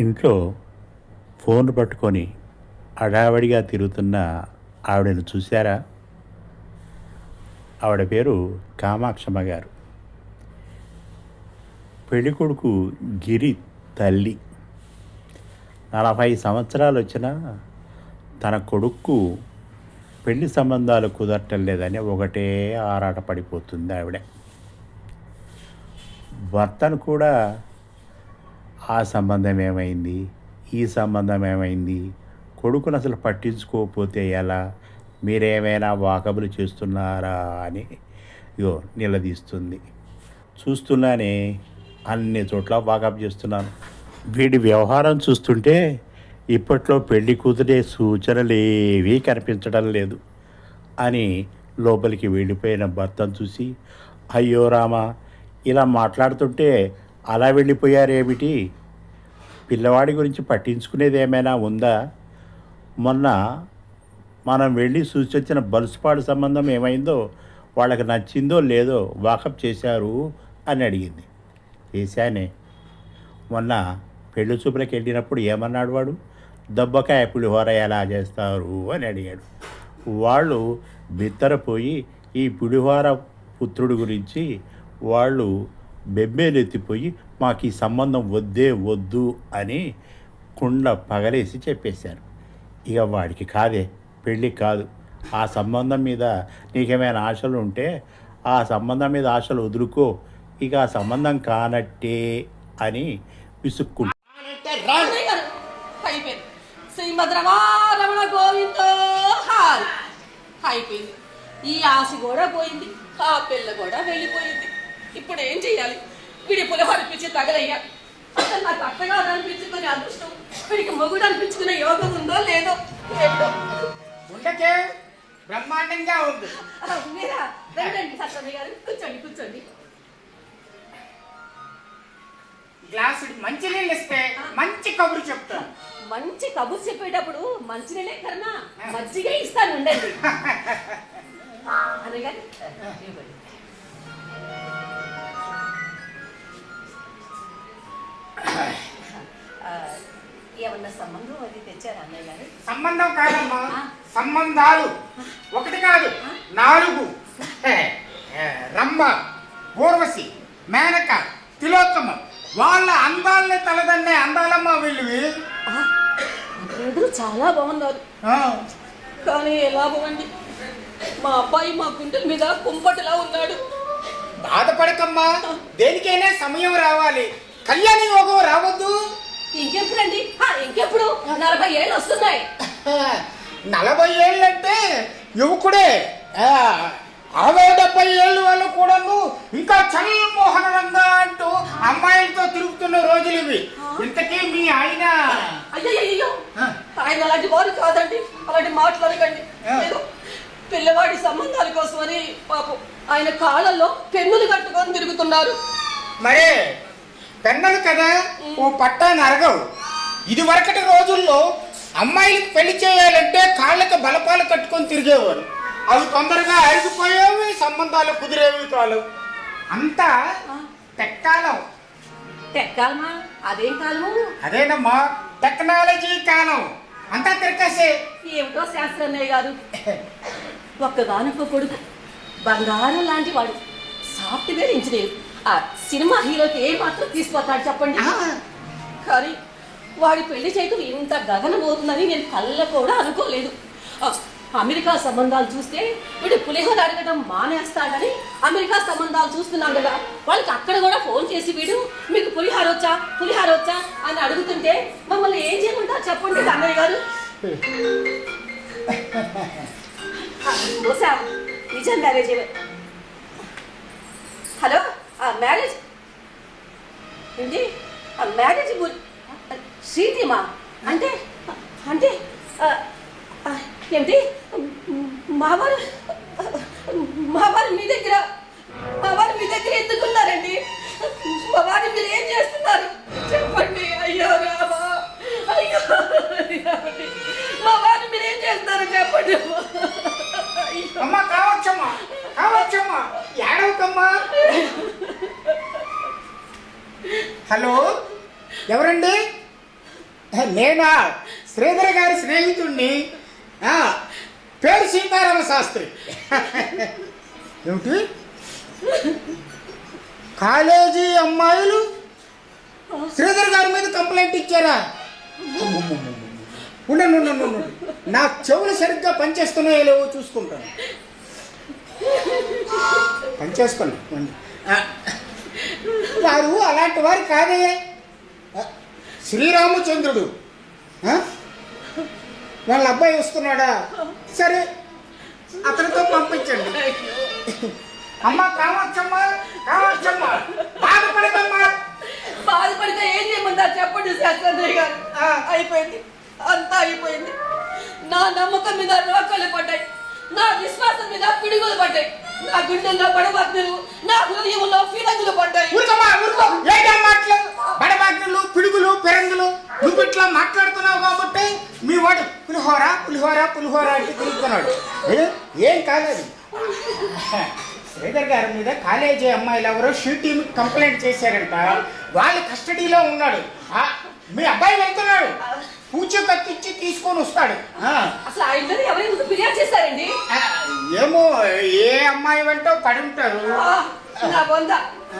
ఇంట్లో ఫోన్ పట్టుకొని హడావిడిగా తిరుగుతున్న ఆవిడను చూశారా? ఆవిడ పేరు కామాక్షమ్మ గారు. పెళ్ళికొడుకు గిరి తల్లి. 40 సంవత్సరాలు వచ్చినా తన కొడుక్కు పెళ్లి సంబంధాలు కుదరటం లేదని ఒకటే ఆరాట పడిపోతుంది ఆవిడ. భర్తను కూడా ఆ సంబంధం ఏమైంది, ఈ సంబంధం ఏమైంది, కొడుకును అసలు పట్టించుకోకపోతే ఎలా, మీరేమైనా వాకబులు చేస్తున్నారా అని నిలదీస్తుంది. చూస్తున్నానే అన్ని చోట్ల వాకబు చేస్తున్నాను. వీడి వ్యవహారం చూస్తుంటే ఇప్పట్లో పెళ్లి కుదిరే సూచనలు ఏవీ కనిపించడం లేదు అని లోపలికి వెళ్ళిపోయిన భర్తను చూసి, అయ్యో రామా, ఇలా మాట్లాడుతుంటే అలా వెళ్ళిపోయారేమిటి, పిల్లవాడి గురించి పట్టించుకునేది ఏమైనా ఉందా, మొన్న మనం వెళ్ళి చూసొచ్చిన బలుసుపాడు సంబంధం ఏమైందో, వాళ్ళకి నచ్చిందో లేదో వాకప్ చేశారు అని అడిగింది. చేశానే, మొన్న పెళ్లి చూపులకు వెళ్ళినప్పుడు ఏమన్నాడు వాడు, దెబ్బకాయ పులిహోర ఎలా చేస్తారు అని అడిగాడు. వాళ్ళు బిత్తరపోయి ఈ పులిహోర పుత్రుడి గురించి వాళ్ళు బెబ్బేలెత్తిపోయి మాకు ఈ సంబంధం వద్దే వద్దు అని కుండ పగలేసి చెప్పేశారు. ఇక వాడికి కాదే, పెళ్ళి కాదు, ఆ సంబంధం మీద నీకేమైనా ఆశలు ఉంటే ఆ సంబంధం మీద ఆశలు వదులుకో, ఇక ఆ సంబంధం కానట్టే అని విసుక్కుంటా. అయిపోయింది. ఈ ఆశ కూడా పోయింది, ఆ పిల్ల కూడా వెళ్ళిపోయింది. ఇప్పుడు ఏం చెయ్యాలి? వీడి పులిహోర పిచ్చి తగలయ్యా. అసలు నాకు అత్తగా అనిపించుకునే అదృష్టం, వీడికి మొగుడు అనిపించుకునే యోగం ఉందో లేదో ఏమిటో. ఉండకే బ్రహ్మాండంగా ఉంది. మీరా రండి సత్యమ్మ గారు, కూర్చోండి కూర్చోండి. గ్లాసు మంచి నీళ్ళు ఇస్తే మంచి కబురు చెప్తాను. మంచి కబురు చెప్పేటప్పుడు మంచి నీళ్ళే కన్నా మజ్జిగ ఇస్తాను ఉండండి. అనగాని ఏమన్నా సంబంధం అది తెచ్చారా అన్నయ్య గారు? సంబంధం కాదమ్మా, సంబంధాలు. ఒకటి కాదు, 4. రంభ, ఊర్వశి, మేనక, తిలోత్తమ, వాళ్ళ అందాలని తలదన్నే అందాలమ్మ వీళ్ళవి. చాలా బాగున్నారు, కానీ ఎలా బాగుంది, మా అబ్బాయి మా గుండెల మీద కుంపటిలా ఉన్నాడు. బాధపడకమ్మా, దేనికైనా సమయం రావాలి, కళ్యాణ యోగం రావద్దు. ఇంకెప్పుడండి? ఇంకెప్పుడు? 40 ఏళ్ళు వస్తున్నాయి. 40 ఏళ్ళంటే యువకుడే, 60-70 ఏళ్ళు వాళ్ళు కూడాను ఇంకా చల్మోహనంగా అంటూ అమ్మాయిలతో తిరుగుతున్న రోజులు ఇవి. ఇంతకీ మీ ఆయన? అయ్యో, ఆయన అలాంటి వారు కాదండి, అలాంటి మాట్లాడకండి. పిల్లవాడి సంబంధాల కోసమని పాపం ఆయన కాళ్ళల్లో పెన్నులు కట్టుకొని తిరుగుతున్నారు. మరే పెన్నలు కదా, ఓ పట్టాన్ని అరగవు. ఇది వరకటి రోజుల్లో అమ్మాయిలకు పెళ్లి చేయాలంటే కాళ్ళకి బలపాలు కట్టుకొని తిరిగేవారు. అవి తొందరగా అరిగిపోయేవి, సంబంధాలు కుదిరేవి కాదు. అంతా టెక్కాలం. టెక్కాలమా? అదేం కాలము? అదేనమ్మా, టెక్నాలజీ కాలం. అంతా తిరగసే. ఏమిటో శాస్త్రన్నయ్య గారు, ఒక్కగానొక్క కొడుకు, బంగారం లాంటి వాడు, సాఫ్ట్వేర్ ఇంజనీర్. ఆ సినిమా హీరోకి ఏ మాత్రం తీసుకుపోతాడు చెప్పండి? కానీ వాడి పెళ్లి చేయటం ఇంత గగనమవుతుందని నేను కళ్ళ కూడా అనుకోలేదు. అమెరికా సంబంధాలు చూస్తే వీడు పులిహోర అడగడం మానేస్తాడని అమెరికా సంబంధాలు చూస్తున్నాం కదా, వాళ్ళకి అక్కడ కూడా ఫోన్ చేసి వీడు మీకు పులిహోర వచ్చా అని అడుగుతుంటే మమ్మల్ని ఏం చేయమంటారు చెప్పండి అన్నయ్య గారు? నిజం మ్యారేజ్. హలో, మ్యారేజ్ ఏంటి? మ్యారేజ్ శ్రీతిమా అంటే అంటే ఏంటి? మావారు మీ దగ్గర ఎందుకున్నారండి? మా వారు మీరు ఏం చేస్తున్నారు చెప్పండి. అయ్యో రామా, అయ్యో మా వారు మీరు ఏం చేస్తున్నారు చెప్పండి. అమ్మా కావచ్చమ్మా, ఏడవకమ్మా. హలో, ఎవరండి? నేనా శ్రీధర్ గారి స్నేహితుడిని. పేరు సీతారామ శాస్త్రి. ఏమిటి కాలేజీ అమ్మాయిలు శ్రీధర్ గారి మీద కంప్లైంట్ ఇచ్చారా? ఉండండి, నా చెవులు సరిగ్గా పనిచేస్తున్నాయో లేవో చూసుకుంటాను. పనిచేసుకోండి. వారు అలాంటి వారు కాదే. శ్రీరామచంద్రుడు. వాళ్ళ అబ్బాయి వస్తున్నాడా? సరే, అతనితో పంపించండి. అమ్మా కావచ్చమ్మా, కావచ్చమ్మా, బాధపడకమ్మా. బాధపడితే ఏం చేయమంటారు చెప్పండి శాస్త్రంద్రయ్య గారు. అయిపోయింది, అంతా అయిపోయింది. నా నమ్మకం మీద రోకలు పడ్డాయి, నా విశ్వాసం మీద పిడుగులు పడ్డాయి, నా గుండెల్లో బడబాగ్నులు, నా హృదయంలో ఫిరంగులు పడ్డాయి. బడబాగ్నులు, పిడుగులు, ఫిరంగులు నువ్వు ఇట్లా మాట్లాడుతున్నావు కాబట్టి మీ వాడు పులిహోర పులిహోర పులిహోర అంటే తిరుగుతున్నాడు. ఏం కాలేదు. శ్రీధర్ గారి మీద కాలేజీ అమ్మాయిలు ఎవరో షూటింగ్ కంప్లైంట్ చేశారంట. వాళ్ళ కస్టడీలో ఉన్నాడు. మీ అబ్బాయి వెళ్తున్నాడు, పూచ కత్తిచ్చి తీసుకొని వస్తాడు. అసలు ఆయన ఎవరైనా ఫిర్యాదు చేశారండి? ఏమో, ఏ అమ్మాయి వెంటో పడి ఉంటారు. నా బొంద,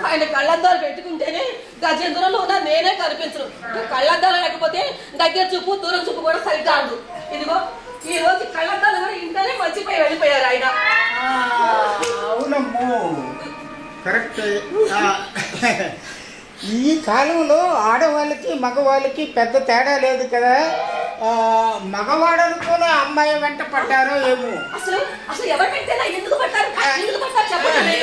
ఆయన కళ్ళద్దాలు పెట్టుకుంటేనే గజేంద్రంలో ఉన్న నేనే కనిపించను. కళ్ళద్దాలు లేకపోతే దగ్గర చూపు దూరం చూపు కూడా సరిగ్గా అందు. ఇదిగో ఈ రోజు కళ్ళద్దాలు కూడా ఇంట్లోనే మర్చిపోయి వెళ్ళిపోయారు ఆయన. అవునమ్మో, కరెక్ట్. ఈ కాలంలో ఆడవాళ్ళకి మగవాళ్ళకి పెద్ద తేడా లేదు కదా. మగవాడనుకున్న అమ్మాయి వెంట పడ్డారో ఏమో. అసలు అసలు ఎవరి పెట్టేనా? ఎందుకు పట్టారు చెప్పండి.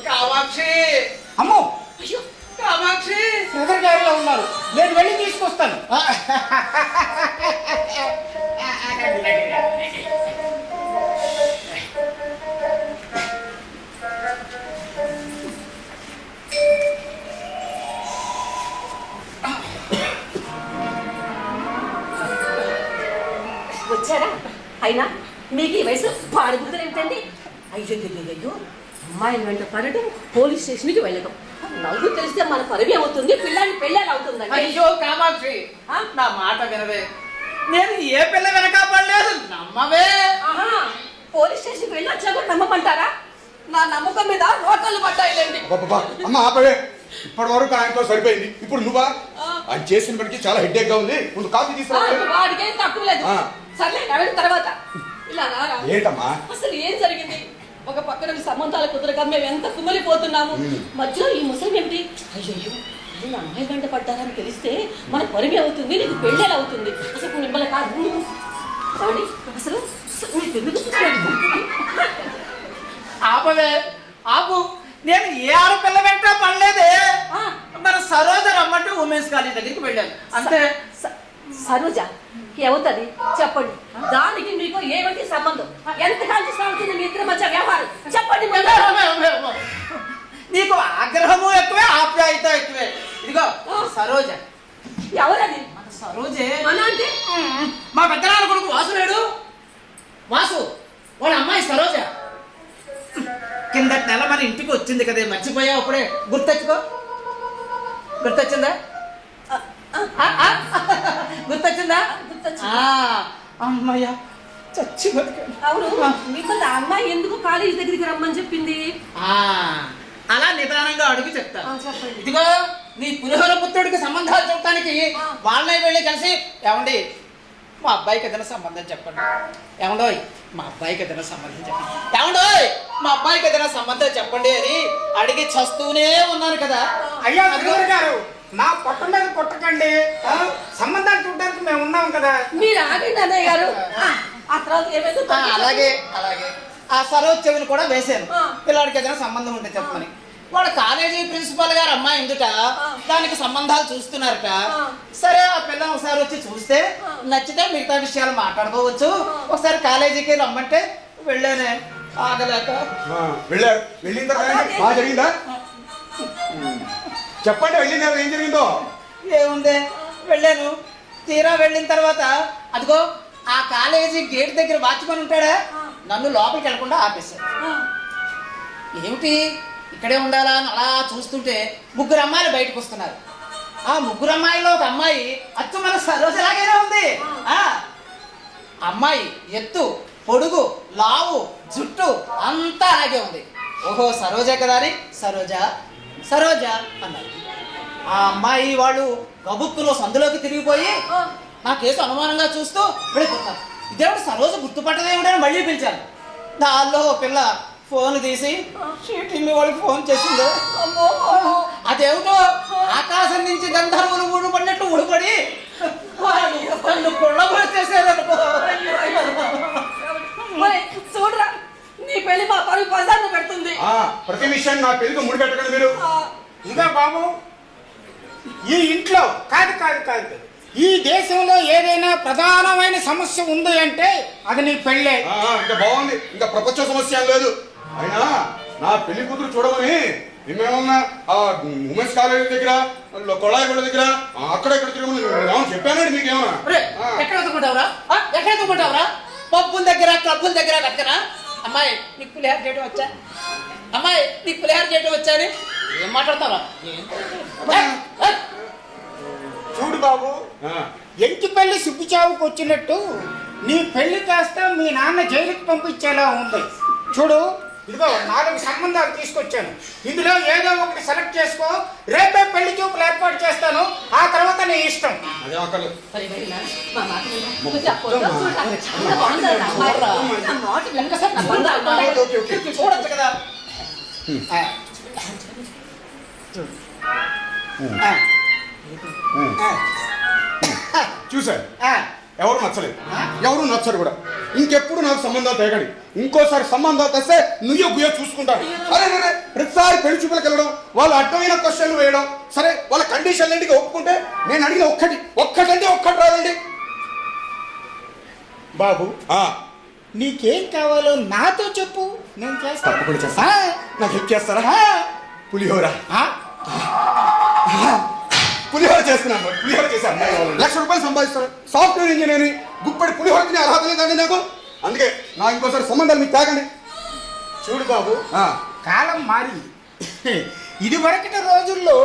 కామాక్షి, అమ్మో కామాక్షి శ్రీధర్ గారిలో ఉన్నారు, నేను వెళ్ళి తీసుకొస్తాను. వచ్చారా? అయినా మీకు ఈ వయసు పాడుబుద్ధులు ఏమిటండి? అయ్యో, అమ్మాయిని వెంట పడటం, పోలీస్ స్టేషన్కి వెళ్ళటం, నవ్వు తెలిస్తే మన పరువు ఏమవుతుంది, పిల్లాన్ని పెళ్ళాలి అవుతుందండి. అయ్యో కామాక్షి, నా మాట వినవే. నేను ఏ పిల్ల వెనక పడలేదు, నమ్మవే. పోలీస్ స్టేషన్కి వెళ్ళి వచ్చా కూడా నమ్మమంటారా? నా నమ్మకం మీద రోకలు పడ్డాయిలేండి. అమ్మ ఆపవే, ఇప్పటి వరకు ఆయనతో సరిపోయింది, ఇప్పుడు నువ్వా? ఆయన చేసిన పనికి చాలా హెడ్ఏక్ గా ఉంది, ముందు కాఫీ తీసుకురా. వాడికేం తక్కువ లేదు. సర్లే, నవ్విన తర్వాత ఇలా రారా. ఏంటమ్మా అసలు ఏం జరిగింది? ఒక పక్కన సంబంధాలు కుదరక మేము ఎంత కుమిలిపోతున్నాము. మధ్యలో ఈ ముసలి ఏమిటి? అయ్యో, నా అమ్మాయి గంట పడ్డారని తెలిస్తే మన పరుగు అవుతుంది, నీకు పెళ్ళేలా అవుతుంది. అసలు మిమ్మల్ని కాదు అసలు ఆపవే, ఆపు. నేను ఏ ఆడపిల్ల వెంట పడలేదే. మన సరోజ రమ్మంటే ఉమెన్స్ కాలేజ్ దగ్గరికి వెళ్ళాను అంతే. సరోజ ఏమవుతుంది చెప్పండి. దానికి మీకు ఏమిటి సంబంధం? ఎంత కాలం సాగుతుంది మీ ఇద్దరి మధ్య వ్యవహారం చెప్పండి. నీకు ఆగ్రహము ఎక్కువే, ఆప్యాయత ఎక్కువే. ఇదిగో సరోజ. ఎవరది? మన సరోజే. మన అంటే మా పెద్దనాన్న కొడుకు వాసు లేడు, వాసు వాళ్ళ అమ్మాయి సరోజ. కిందటి నెల మన ఇంటికి వచ్చింది కదే, మర్చిపోయావు అప్పుడే. గుర్తొచ్చుకో, గుర్తొచ్చిందా? గుర్తొచ్చిందా? అమ్మయ్య, చచ్చి బతికాను. అవును, మిమ్మల్ని అమ్మాయి ఎందుకు కాలేజీ దగ్గరికి రమ్మని చెప్పింది? అలా నిదానంగా అడుగు చెప్తాను. చెప్పండి. ఇదిగో నీ పులిహోర పుత్రుడికి సంబంధాలు చెప్పడానికి వాళ్ళని వెళ్ళి కలిసి, ఏమండి మా అబ్బాయికి ఏదైనా సంబంధం చెప్పండి, ఏమండోయ్ మా అబ్బాయికి ఏదైనా సంబంధం చెప్పండి, ఏమండోయ్ మా అబ్బాయికి ఏదైనా సంబంధం చెప్పండి అని అడిగి చస్తూనే ఉన్నాను కదా. అయ్యా శ్రీధర్ గారు, నా పొట్ట మీద కొట్టకండి. సంబంధాలు చూడడానికి మేము ఉన్నాం కదా. మీరు ఆగండి అన్నయ్య గారు. ఆ తర్వాత ఏమైందో అలాగే అలాగే ఆ సరోజ్ చెవిని కూడా వేశాను, పిల్లాడికి ఏదైనా సంబంధం ఉంటే చెప్పమని. వాళ్ళ కాలేజీ ప్రిన్సిపల్ గారు అమ్మాయి ఎందుట దానికి సంబంధాలు చూస్తున్నారట. సరే ఆ పిల్లని ఒకసారి వచ్చి చూస్తే నచ్చితే మిగతా విషయాలు మాట్లాడుకోవచ్చు, ఒకసారి కాలేజీకి రమ్మంటే వెళ్ళానే ఆగలేక. వెళ్ళారు, వెళ్ళిన తర్వాత బాగా జరిగిందా? చెప్పండి, వెళ్ళిన తర్వాత ఏం జరిగిందో. ఏముంది, వెళ్ళాను. తీరా వెళ్ళిన తర్వాత అదిగో ఆ కాలేజీ గేట్ దగ్గర వాచ్మెన్ ఉంటాడా, నన్ను లోపలికి వెళ్ళకుండా ఆపేశాడు. ఏమిటి ఇక్కడే ఉండాలా అని అలా చూస్తుంటే ముగ్గురు అమ్మాయిలు బయటకు వస్తున్నారు. ఆ ముగ్గురు అమ్మాయిలో ఒక అమ్మాయి అచ్చు మన సరోజలాగానే ఉంది. ఆ అమ్మాయి ఎత్తు, పొడుగు, లావు, జుట్టు అంతా అలాగే ఉంది. ఓహో సరోజ కదా అని సరోజ అన్నారు. ఆ అమ్మాయి వాళ్ళు గబుక్కులో సందులోకి తిరిగిపోయి నా కేసు అనుమానంగా చూస్తూ వెళ్ళిపోతారు. ఇదేమిటి సరోజ గుర్తుపట్టదేమిటని మళ్ళీ పిలిచాను. దానిలో పిల్ల ఫోన్ తీసి షీటింగ్ వాళ్ళకి ఫోన్ చేసింది. అదేమిటో ఆకాశం నుంచి గంధర్వులు ఊడిపడినట్టు ఊడిపడి వాళ్ళు కొళ్ళబోసేసారనుకో. చూడరా నీ పెళ్లి మా పరుగు బజార్లో పెడుతుంది. ప్రతి విషయం నా పెళ్లికి ముడి పెట్టకండి మీరు. ఇంకా బాబు ఈ ఇంట్లో కాదు ఈ దేశంలో ఏదైనా ప్రధానమైన సమస్య ఉంది అంటే అది నీ పెళ్ళే. ఇంకా బాగుంది, ఇంకా ప్రపంచ సమస్య ఏం లేదు. అయినా నా పెళ్లి కూతురు చూడమని మేమేమన్నా ఉమెన్స్ కాలేజ్ దగ్గర కొళాయిగూడ దగ్గర అక్కడ ఇక్కడ తిరగమని ఏమన్నా చెప్పానండి మీకేమన్నా? ఎక్కడ ఎదుకుంటావురా? పబ్బుల దగ్గర క్లబ్బుల దగ్గర కట్టరా? అమ్మాయి నీకు పులిహార చేయడం వచ్చా? అమ్మాయి నీకు పులిహార చేయడం వచ్చా అని ఏం మాట్లాడతావా? చూడు బాబు, ఎంకి పెళ్లి సుబ్బిచావుకు వచ్చినట్టు నీ పెళ్లి కాస్త మీ నాన్న జైలుకి పంపించేలా ఉంది. చూడు ఇదిగో 4 సంబంధాలు తీసుకొచ్చాను. ఇందులో ఏదో ఒకటి సెలెక్ట్ చేసుకో. రేపే పెళ్లి చూపులు ఏర్పాటు చేస్తాను. ఆ తర్వాత నీ ఇష్టం. చూడొచ్చు కదా. చూసారు, ఎవరు నచ్చరు కూడా. ఇంకెప్పుడు నాకు సంబంధాలు తేగండి. ఇంకోసారి సంబంధాలు తెస్తే నువ్వే గుయ్యో చూసుకుంటాను. అరే ప్రతిసారి పెళ్లి చూపులకు వెళ్ళడం, వాళ్ళు అడ్డమైన క్వశ్చన్లు వేయడం. సరే వాళ్ళ కండిషన్లన్నిటికీ ఒప్పుకుంటే నేను అడిగిన ఒక్కటంటే ఒక్కటి రాదండి. బాబు నీకేం కావాలో నాతో చెప్పు, నేను చేస్తాను. తప్పకుండా చేస్తా. నాకు హెల్ప్ చేస్తారా? పులిహోర చేస్తున్నాను. పులిహోర చేశాను. 1,00,000 రూపాయలు సంపాదిస్తాను. సాఫ్ట్వేర్ ఇంజనీరింగ్ గుప్పటి పులిహోర తినే అర్హత లేదండి నాకు. అందుకే నా ఇంకోసారి సంబంధాలు మీకు తాగండి. చూడు బాబు, కాలం మారింది. ఇది వరకటి రోజుల్లో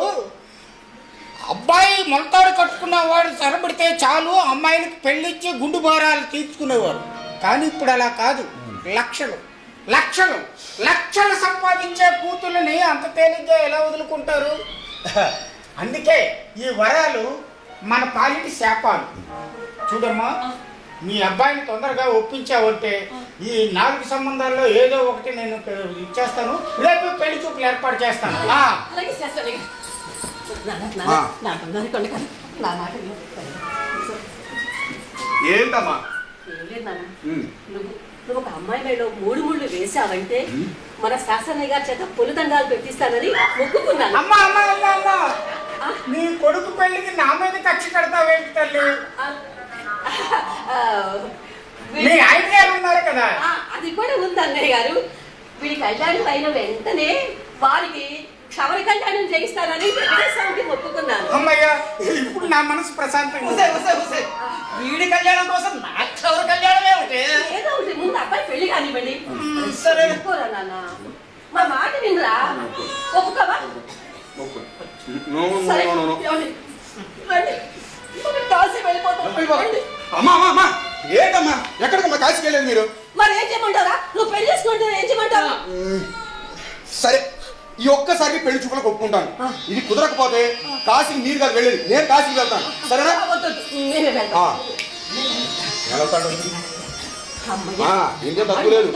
అబ్బాయి మొలతాడు కట్టుకున్నవాడు సరబడితే చాలు అమ్మాయిలకు పెళ్ళిచ్చి గుండు భారాలు తీర్చుకునేవారు. కానీ ఇప్పుడు అలా కాదు. లక్షలు సంపాదించే కూతుళ్ళని అంత తేలిగ్గా ఎలా వదులుకుంటారు? అందుకే ఈ వరాలు మన పాలిటి శాపాలు. చూడమ్మా, మీ అబ్బాయిని తొందరగా ఒప్పించావంటే ఈ 4 సంబంధాల్లో ఏదో ఒకటి నేను ఇచ్చేస్తాను. రేపు పెళ్లి చూపులు ఏర్పాటు చేస్తాను. ఏంటమ్మా? నువ్వు ఒక అమ్మాయి మేలో 3 ముళ్ళు వేసావంటే మన శాసనయ్య గారి చేత పొలిదండాలు పెట్టిస్తానని మొక్కుకున్నాను. అమ్మా నీ కొడుకు పెళ్లికి నా మీద కక్ష కడతావేంటి తల్లి? మీ ఐడియాలు ఉన్నారు కదా. అది కూడా ఉంది అన్నయ్య గారు. వీడి కళ్యాణం అయిన వెంటనే వారికి క్షవర కళ్యాణం చేయిస్తానని వెంకటేశ్వరుడికి మొక్కుకున్నాను. అమ్మయ్యా, ఇప్పుడు నా మనసు ప్రశాంతంగా. వీడి కళ్యాణం కోసం నా క్షవర కళ్యాణం ఏమిటి? ఏదో ఒకటి ముందు అబ్బాయి పెళ్లి కానివ్వండి. సరే నాన్న, మా మాట వినరా? ఒప్పుకోవా? అమ్మా ఏంటమ్మా? ఎక్కడికమ్మా కాశీకి వెళ్ళేది మీరు? మరి ఏం చేయమంటారా? నువ్వు పెళ్లి చేసుకుంటే ఏం చేయమంటావు? సరే, ఈ ఒక్కసారి పెళ్లి చూపులకు ఒప్పుకుంటాను. ఇది కుదరకపోతే కాశీకి మీరు కాదు వెళ్ళేది, నేను కాశీకి వెళ్తాను. సరేనా? ఇంకేం తక్కువ లేదు.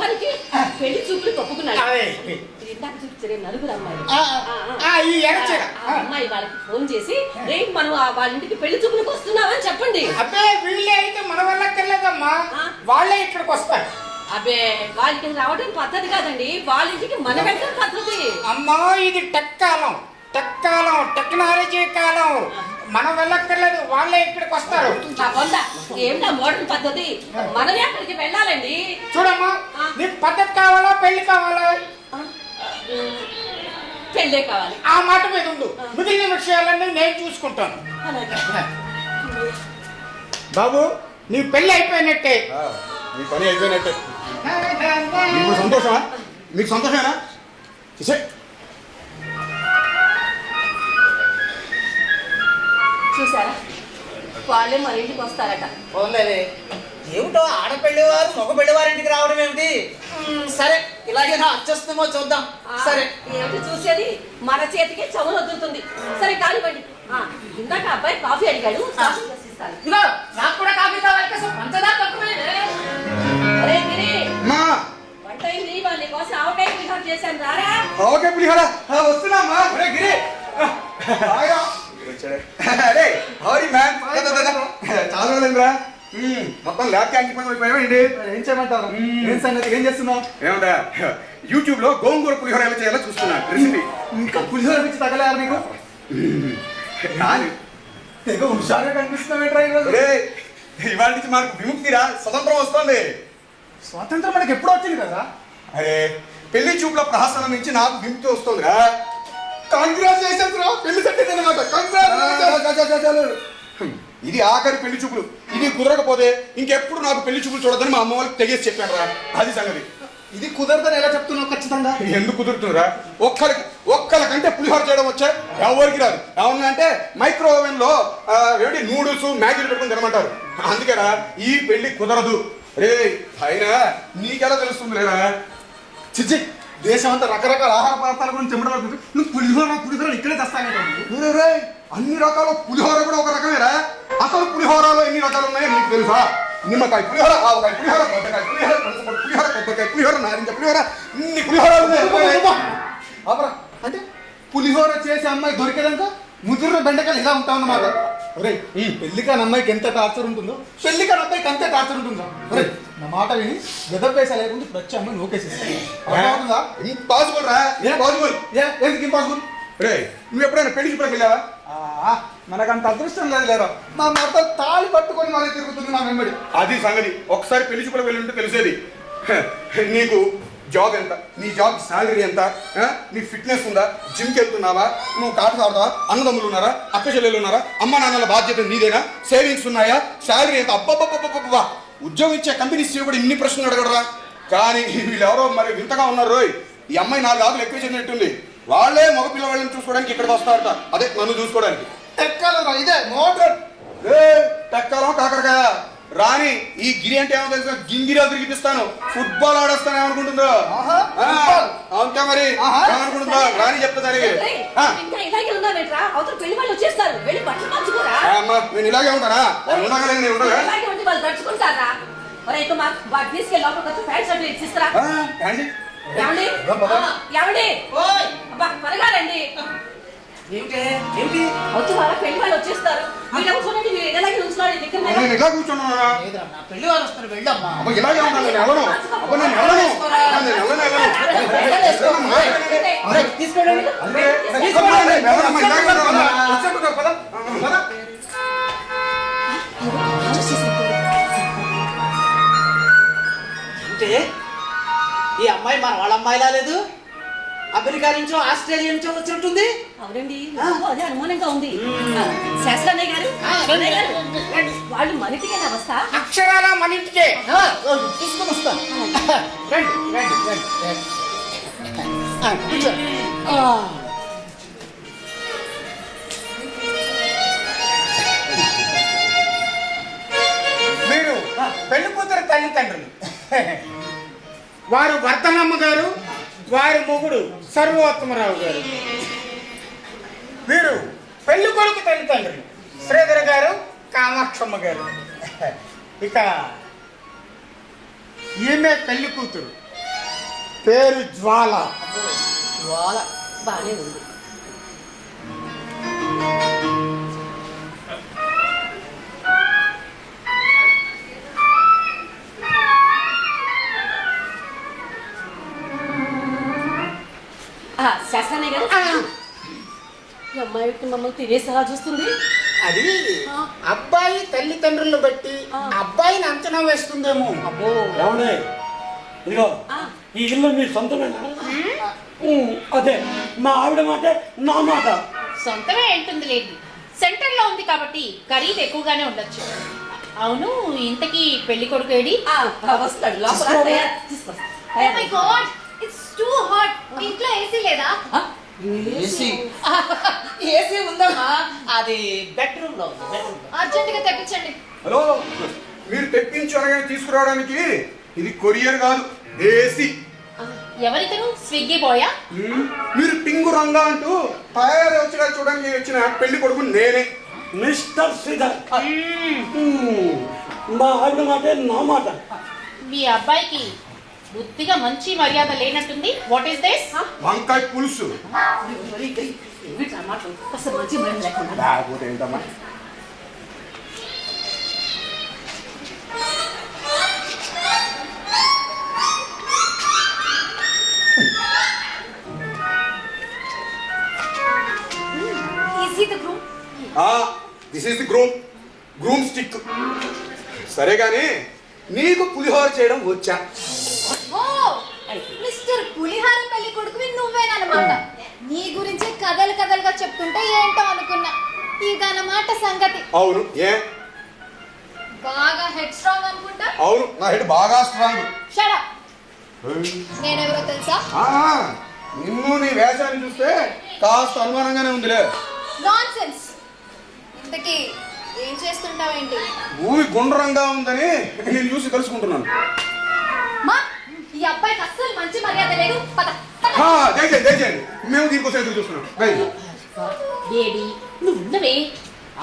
పెళ్లి చూపులు ఒప్పుకున్నాడు. నలుగురు అమ్మాయి వాళ్ళకి ఫోన్ చేసి రేపు మనం వాళ్ళ ఇంటికి పెళ్లి చూపులకు వస్తున్నామని చెప్పండి. అబ్బే వీళ్ళే అయితే మన వెళ్ళక్కర్లేదమ్మా, వాళ్ళే ఇక్కడికి వస్తారు. అబ్బే వాళ్ళకి రావడం పద్ధతి కాదండి, వాళ్ళ ఇంటికి మన వెళ్ళడం పద్ధతి. అమ్మా ఇది టెక్నాలజీ కాలం. మనం వెళ్ళక్కర్లేదు, వాళ్ళే ఇక్కడికి వస్తారు. ఏమిటా మోడర్న్ పద్ధతి? మనమే అక్కడికి వెళ్ళాలండి. చూడమ్మా, నీకు పద్ధతి కావాలా పెళ్లి కావాలా? పెళ్ళే కావాలి. ఆ మాట మీద ఉండు. మిగిలిన విషయాలన్నీ నేను చూసుకుంటాను. బాబు, నీ పెళ్లి అయిపోయినట్టే. మీ పని అయిపోయినట్టే. మీకు సంతోషమా? మీకు సంతోషమేనా? చూసారా, వాళ్ళే మన ఇంటికి వస్తారట. పోన్లేదే, ఏమిటో ఆడపెళ్లి వారు మగ పెళ్లి వారింటికి రావడం ఏమిటి? సరే, ఇలాగే నా వచ్చేస్తుందో చూద్దాం. సరే, ఏమిటి చూసేది, మన చేతికే చెవులు వదులుతుంది. సరే కానివ్వండి. ఇందాక అబ్బాయి కాఫీ అడిగాడు, కాఫీ చేసిస్తాను. ఇదిగో నాకు కూడా కాఫీ కావాలి, కాస్త పంచదార తక్కువేనే. అరే గిరి, మా వంట అయింది, వాళ్ళ కోసం ఆవకాయ పులిహోర చేశాను, రారా. ఓకే పులిహోర వస్తున్నామ్మా. ఒరే గిరి అరే హౌరీ మ్యాన్, చాలా రోజులైందిరా. మొత్తం ల్యాబ్ అయిపోయావేంటి? ఏం చేయమంటారు? ఏం సంగతి, ఏం చేస్తున్నావు? ఏమంటా యూట్యూబ్ లో గోంగూర పులిహోర ఎలా చేయాలో చూస్తున్నా రెసిపీ. ఇంకా పులిహోర పిచ్చి తగలేరు నీకు? కానీ తెగ హుషారుగా కనిపిస్తున్నావేంట్రా ఈరోజు? ఇవాళ నుంచి మనకు విముక్తిరా, స్వతంత్రం వస్తుంది. స్వాతంత్రం మనకి ఎప్పుడు వచ్చింది కదా? అరే పెళ్లి చూపుల ప్రహసనం నుంచి నాకు విముక్తి వస్తుందిరా. కంగ్రాచులేషన్స్ రా, పెళ్లి సెట్ అనమాట. ఇది ఆఖరి పెళ్లి చూపులు. ఇది కుదరకపోతే ఇంకెప్పుడు నాకు పెళ్లి చూపులు చూడదని మా అమ్మ వాళ్ళకి తెగేసి చెప్పాను రా. అది సంగతి. ఇది కుదరదని ఎలా చెప్తున్నావు ఖచ్చితంగా? ఎందుకు కుదురుతుందిరా? ఒక్కరికంటే పులిహోర చేయడం వచ్చా ఎవరికి రాదు. ఏమన్నా అంటే మైక్రో ఓవెన్ లో ఏమిటి నూడిల్స్ మ్యాగీలు పెట్టుకుని తినమంటారు. అందుకేరా ఈ పెళ్లి కుదరదు. రే అయినా నీకెలా తెలుస్తుంది లేరా? చిచ్చి, దేశం అంతా రకరకాల ఆహార పదార్థాల గురించి చెమటపడుతుంది. నువ్వు పులిహోర ఇక్కడే తెస్తానే. అన్ని రకాల పులిహోర కూడా ఒక రకమేరా. అసలు పులిహోరలో ఎన్ని రకాలు ఉన్నాయో నీకు తెలుసా? నిమ్మకాయ పులిహోర, ఆవకాయ పులిహోర, కొబ్బరికాయ పులిహోర, పనసపొడి పులిహోర, కొబ్బరికాయ పులిహోర, నారింజ పులిహోర, ఇన్ని పులిహోరాలు అంటే పులిహోర చేసే అమ్మాయి దొరికేదాక ముదురు బెండకాయలు ఇలా ఉంటామన్నమాట. ఒరే, ఈ పెళ్లికాని అమ్మాయికి ఎంత టార్చర్ ఉంటుందో పెళ్లికాని అబ్బాయికి అంతే టార్చర్ ఉంటుందా? ఒరే, నా మాట విని గెదపేసా లేకుండా ఇప్పుడు వచ్చి అమ్మాయి నోకేసేసి ఇంపాసిబుల్ రా, ఇంపాసిబుల్. ఎందుకు ఇంపాసిబుల్? రే నువ్వు ఎప్పుడైనా పెళ్లి చూపులకు వెళ్ళావా? మనకంత అదృష్టం లేదు లేరా. మా మొత్తం తాళి పట్టుకొని మళ్ళీ తిరుగుతుంది నా వెంబడి. అది సంగతి. ఒకసారి పెళ్లి చూపులకు వెళ్ళి ఉంటే తెలిసేది. నీకు జాబ్ ఎంత, నీ జాబ్ శాలరీ ఎంత, నీ ఫిట్నెస్ ఉందా, జిమ్కి వెళ్తున్నావా, నువ్వు కాటు ఆడతావా, అన్నదమ్ములు ఉన్నారా, అక్క చెల్లెలు ఉన్నారా, అమ్మ నాన్నల బాధ్యత నీదేనా, సేవింగ్స్ ఉన్నాయా, శాలరీ ఎంత? అబ్బబ్బబ్బబ్బబ్బా, ఉద్యోగం ఇచ్చే కంపెనీ సీఈఓ కూడా ఇన్ని ప్రశ్నలు అడగడరా. కానీ వీళ్ళెవరో మరి వింతగా ఉన్నారు రోయ్. ఈ అమ్మాయి 4 ఆకులు ఎక్కువ చెందినట్టుంది. వాళ్ళే మగ పిల్లవాళ్ళని చూసుకోవడానికి ఇక్కడికి వస్తారట. అదే నన్ను చూసుకోవడానికి. ఎక్కాలరా ఇదే మోటార్. టెక్కాలం కాకరకాయ రాని ఈ గిరి అంటే ఏమో తెలుసా? గింగిరా తిరిగిపిస్తాను, ఫుట్బాల్ ఆడేస్తాను ఏమనుకుంటుందో. అంతే మరి ఏమనుకుంటుందో రాని చెప్తాను. ఇంకా ఇలాగే ఉన్నావేంట్రా? అవతల పెళ్లి వాళ్ళు వచ్చేస్తారు, వెళ్ళి బట్టలు మార్చుకోరా. నేను ఇలాగే ఉంటానా? ఉండగలను, నేను ఉండగా ఇలాగే ఉంటే వాళ్ళు తడుచుకుంటారా? మరి ఇక మా వాటి తీసుకెళ్ళి లోపలికి వచ్చి ఫ్యాన్ షర్ట్లు ఇచ్చిస్తారా? ఏమండి? ఏమండి? అబ్బా త్వరగా రండి. ఏమిటి వచ్చి వాళ్ళ పెళ్లి వాళ్ళు వచ్చేస్తారు. మీరు చూడండి, మీరు ఎలాగే ఉంచుకోండి దగ్గర. నేను ఇలా కూర్చున్నానా? నా పెళ్లి వారు వస్తారు, వెళ్ళమ్మా. ఇలాగే ఉంటాను, నేను వెళ్ళను. అబ్బా నేను వెళ్ళను, తీసుకోండి. అంటే ఈ అమ్మాయి మన వాళ్ళ అమ్మాయిలా లేదు, అమెరికా నుంచో ఆస్ట్రేలియా నుంచో వచ్చినట్టుంది. అవునండి, నాకు అదే అనుమానంగా ఉంది. శాస్త్రన్నయ్య గారు, వాళ్ళు మన ఇంటికేనా వస్తా? అక్షరాల మన ఇంటికే తీసుకొని వస్తాను. రండి రండి రండి. వీరు పెళ్లి కూతురు తల్లిదండ్రులు. వారు వర్ధనమ్మ గారు, వారి మొగుడు సర్వోత్తమరావు గారు. వీరు పెళ్లి కొడుకు తల్లిదండ్రులు శ్రీధర్ గారు, కామాక్షమ్మ గారు. ఇక ఈమె పెళ్లి కూతురు, పేరు జ్వాల. వాళ్ళ బాగానే ఉంది. శాస్త్రన్నయ్య గారు, ఈ అమ్మాయి మమ్మల్ని తినేసా చూస్తుంది. అది అబ్బాయి తల్లిదండ్రులను బట్టి అబ్బాయిని అంచనా వేస్తుందేమో. అబ్బో, ఇదిగో ఈ ఇల్లు మీ సొంతమేనా? అదే మా ఆవిడ మాట నా మాట. సొంతమే ఏంటుంది లేదు, సెంటర్ లో ఉంది కాబట్టి ఖరీదు ఎక్కువగానే ఉండొచ్చు. అవును, ఇంతకీ పెళ్లి కొడుకు ఏడి? వస్తాడు లోపల. Oh my God, it's too hot. ఇంట్లో ఏసీ లేదా? ఏసీ ఏసీ ఉందమ్మా, అది బెడ్రూమ్ లో ఉంది, బెడ్రూమ్ లో. అర్జెంటుగా తెప్పించండి. హలో, మీరు తెప్పించి అనగానే తీసుకురావడానికి ఇది కొరియర్ కాదు, ఏసీ. ఎవరితను? స్విగ్గీ బాయా? మీరు పింగు రంగా అంటూ తయారు వచ్చిన చూడడానికి వచ్చిన పెళ్లి కొడుకు నేనే. మిస్టర్ శ్రీధర్, మా ఆవిడ మాటే నా మాట. మీ అబ్బాయికి బుద్ధిగా మంచి మర్యాద లేనట్టుంది. What is this? వంకాయ పులుసు. అసలు మంచి మైండ్ లేకుండా లేకపోతే ఏంటమ్మా? This is the groom stick. సరే కానీ నీకు పులిహోర చేయడం వచ్చా? ఓ మిస్టర్ పులిహార పెళ్లి కొడుకువి నువ్వేనన్నమాట. నీ గురించి కథలుగా చెప్తుంటే ఏంటో అనుకున్నా. ఇదన్నమాట సంగతి. అవును. ఏ? బాగా హెడ్ స్ట్రాంగ్ అనుకుంటా. అవును, నా హెడ్ బాగా స్ట్రాంగ్. Shut up. నేనెవరో తెలుసా? నిన్ను నీ వేషాన్ని చూస్తే కాస్త అనుమానంగానే ఉందిలే. నాన్సెన్స్. ఇంతకీ ఏం చేస్తుంటావేంటి? భూమి గుండ్రంగా ఉందని నేను చూసి తెలుసుకుంటున్నాను. మా ఈ అబ్బాయికి అస్సలు మంచి మర్యాద లేదు. పద దయచేయండి, మేము దీనికోసం ఎదురు చూస్తున్నాం. బేబీ నువ్వు ఉండవే.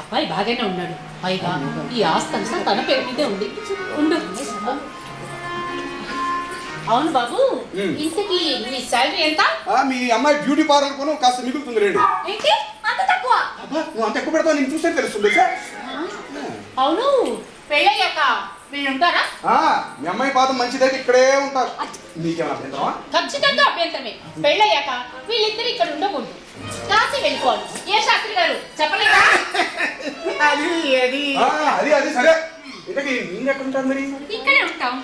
అబ్బాయి బాగానే ఉన్నాడు. పైగా ఈ ఆస్తి అంతా తన పేరు మీదే ఉంది. ఉండు. అవును బాబు, ఇంతకీ మీ శాలరీ ఎంత? మీ అమ్మాయి బ్యూటీ పార్లర్ కొను కాస్త మిగులుతుంది రండి. ఏంటి అంత తక్కువ? నువ్వు అంత ఎక్కువ పెడతావు, నేను చూస్తే తెలుస్తుంది సార్. అవును, పెళ్ళయ్యాక వీళ్ళు ఉంటారా? మీ అమ్మాయి పాత మంచిదైతే ఇక్కడే ఉంటారు. నీకేమైనా అభ్యంతరమా? ఖచ్చితంగా అభ్యంతరమే. పెళ్ళయ్యాక వీళ్ళిద్దరు ఇక్కడ ఉండకూడదు, కాశీ వెళ్ళిపోవాలి. ఏ శాస్త్రి గారు చెప్పలేదా? అది సరే. ఇంతకీ నేను ఎక్కడ ఉంటాను మరి? ఇక్కడే ఉంటాం.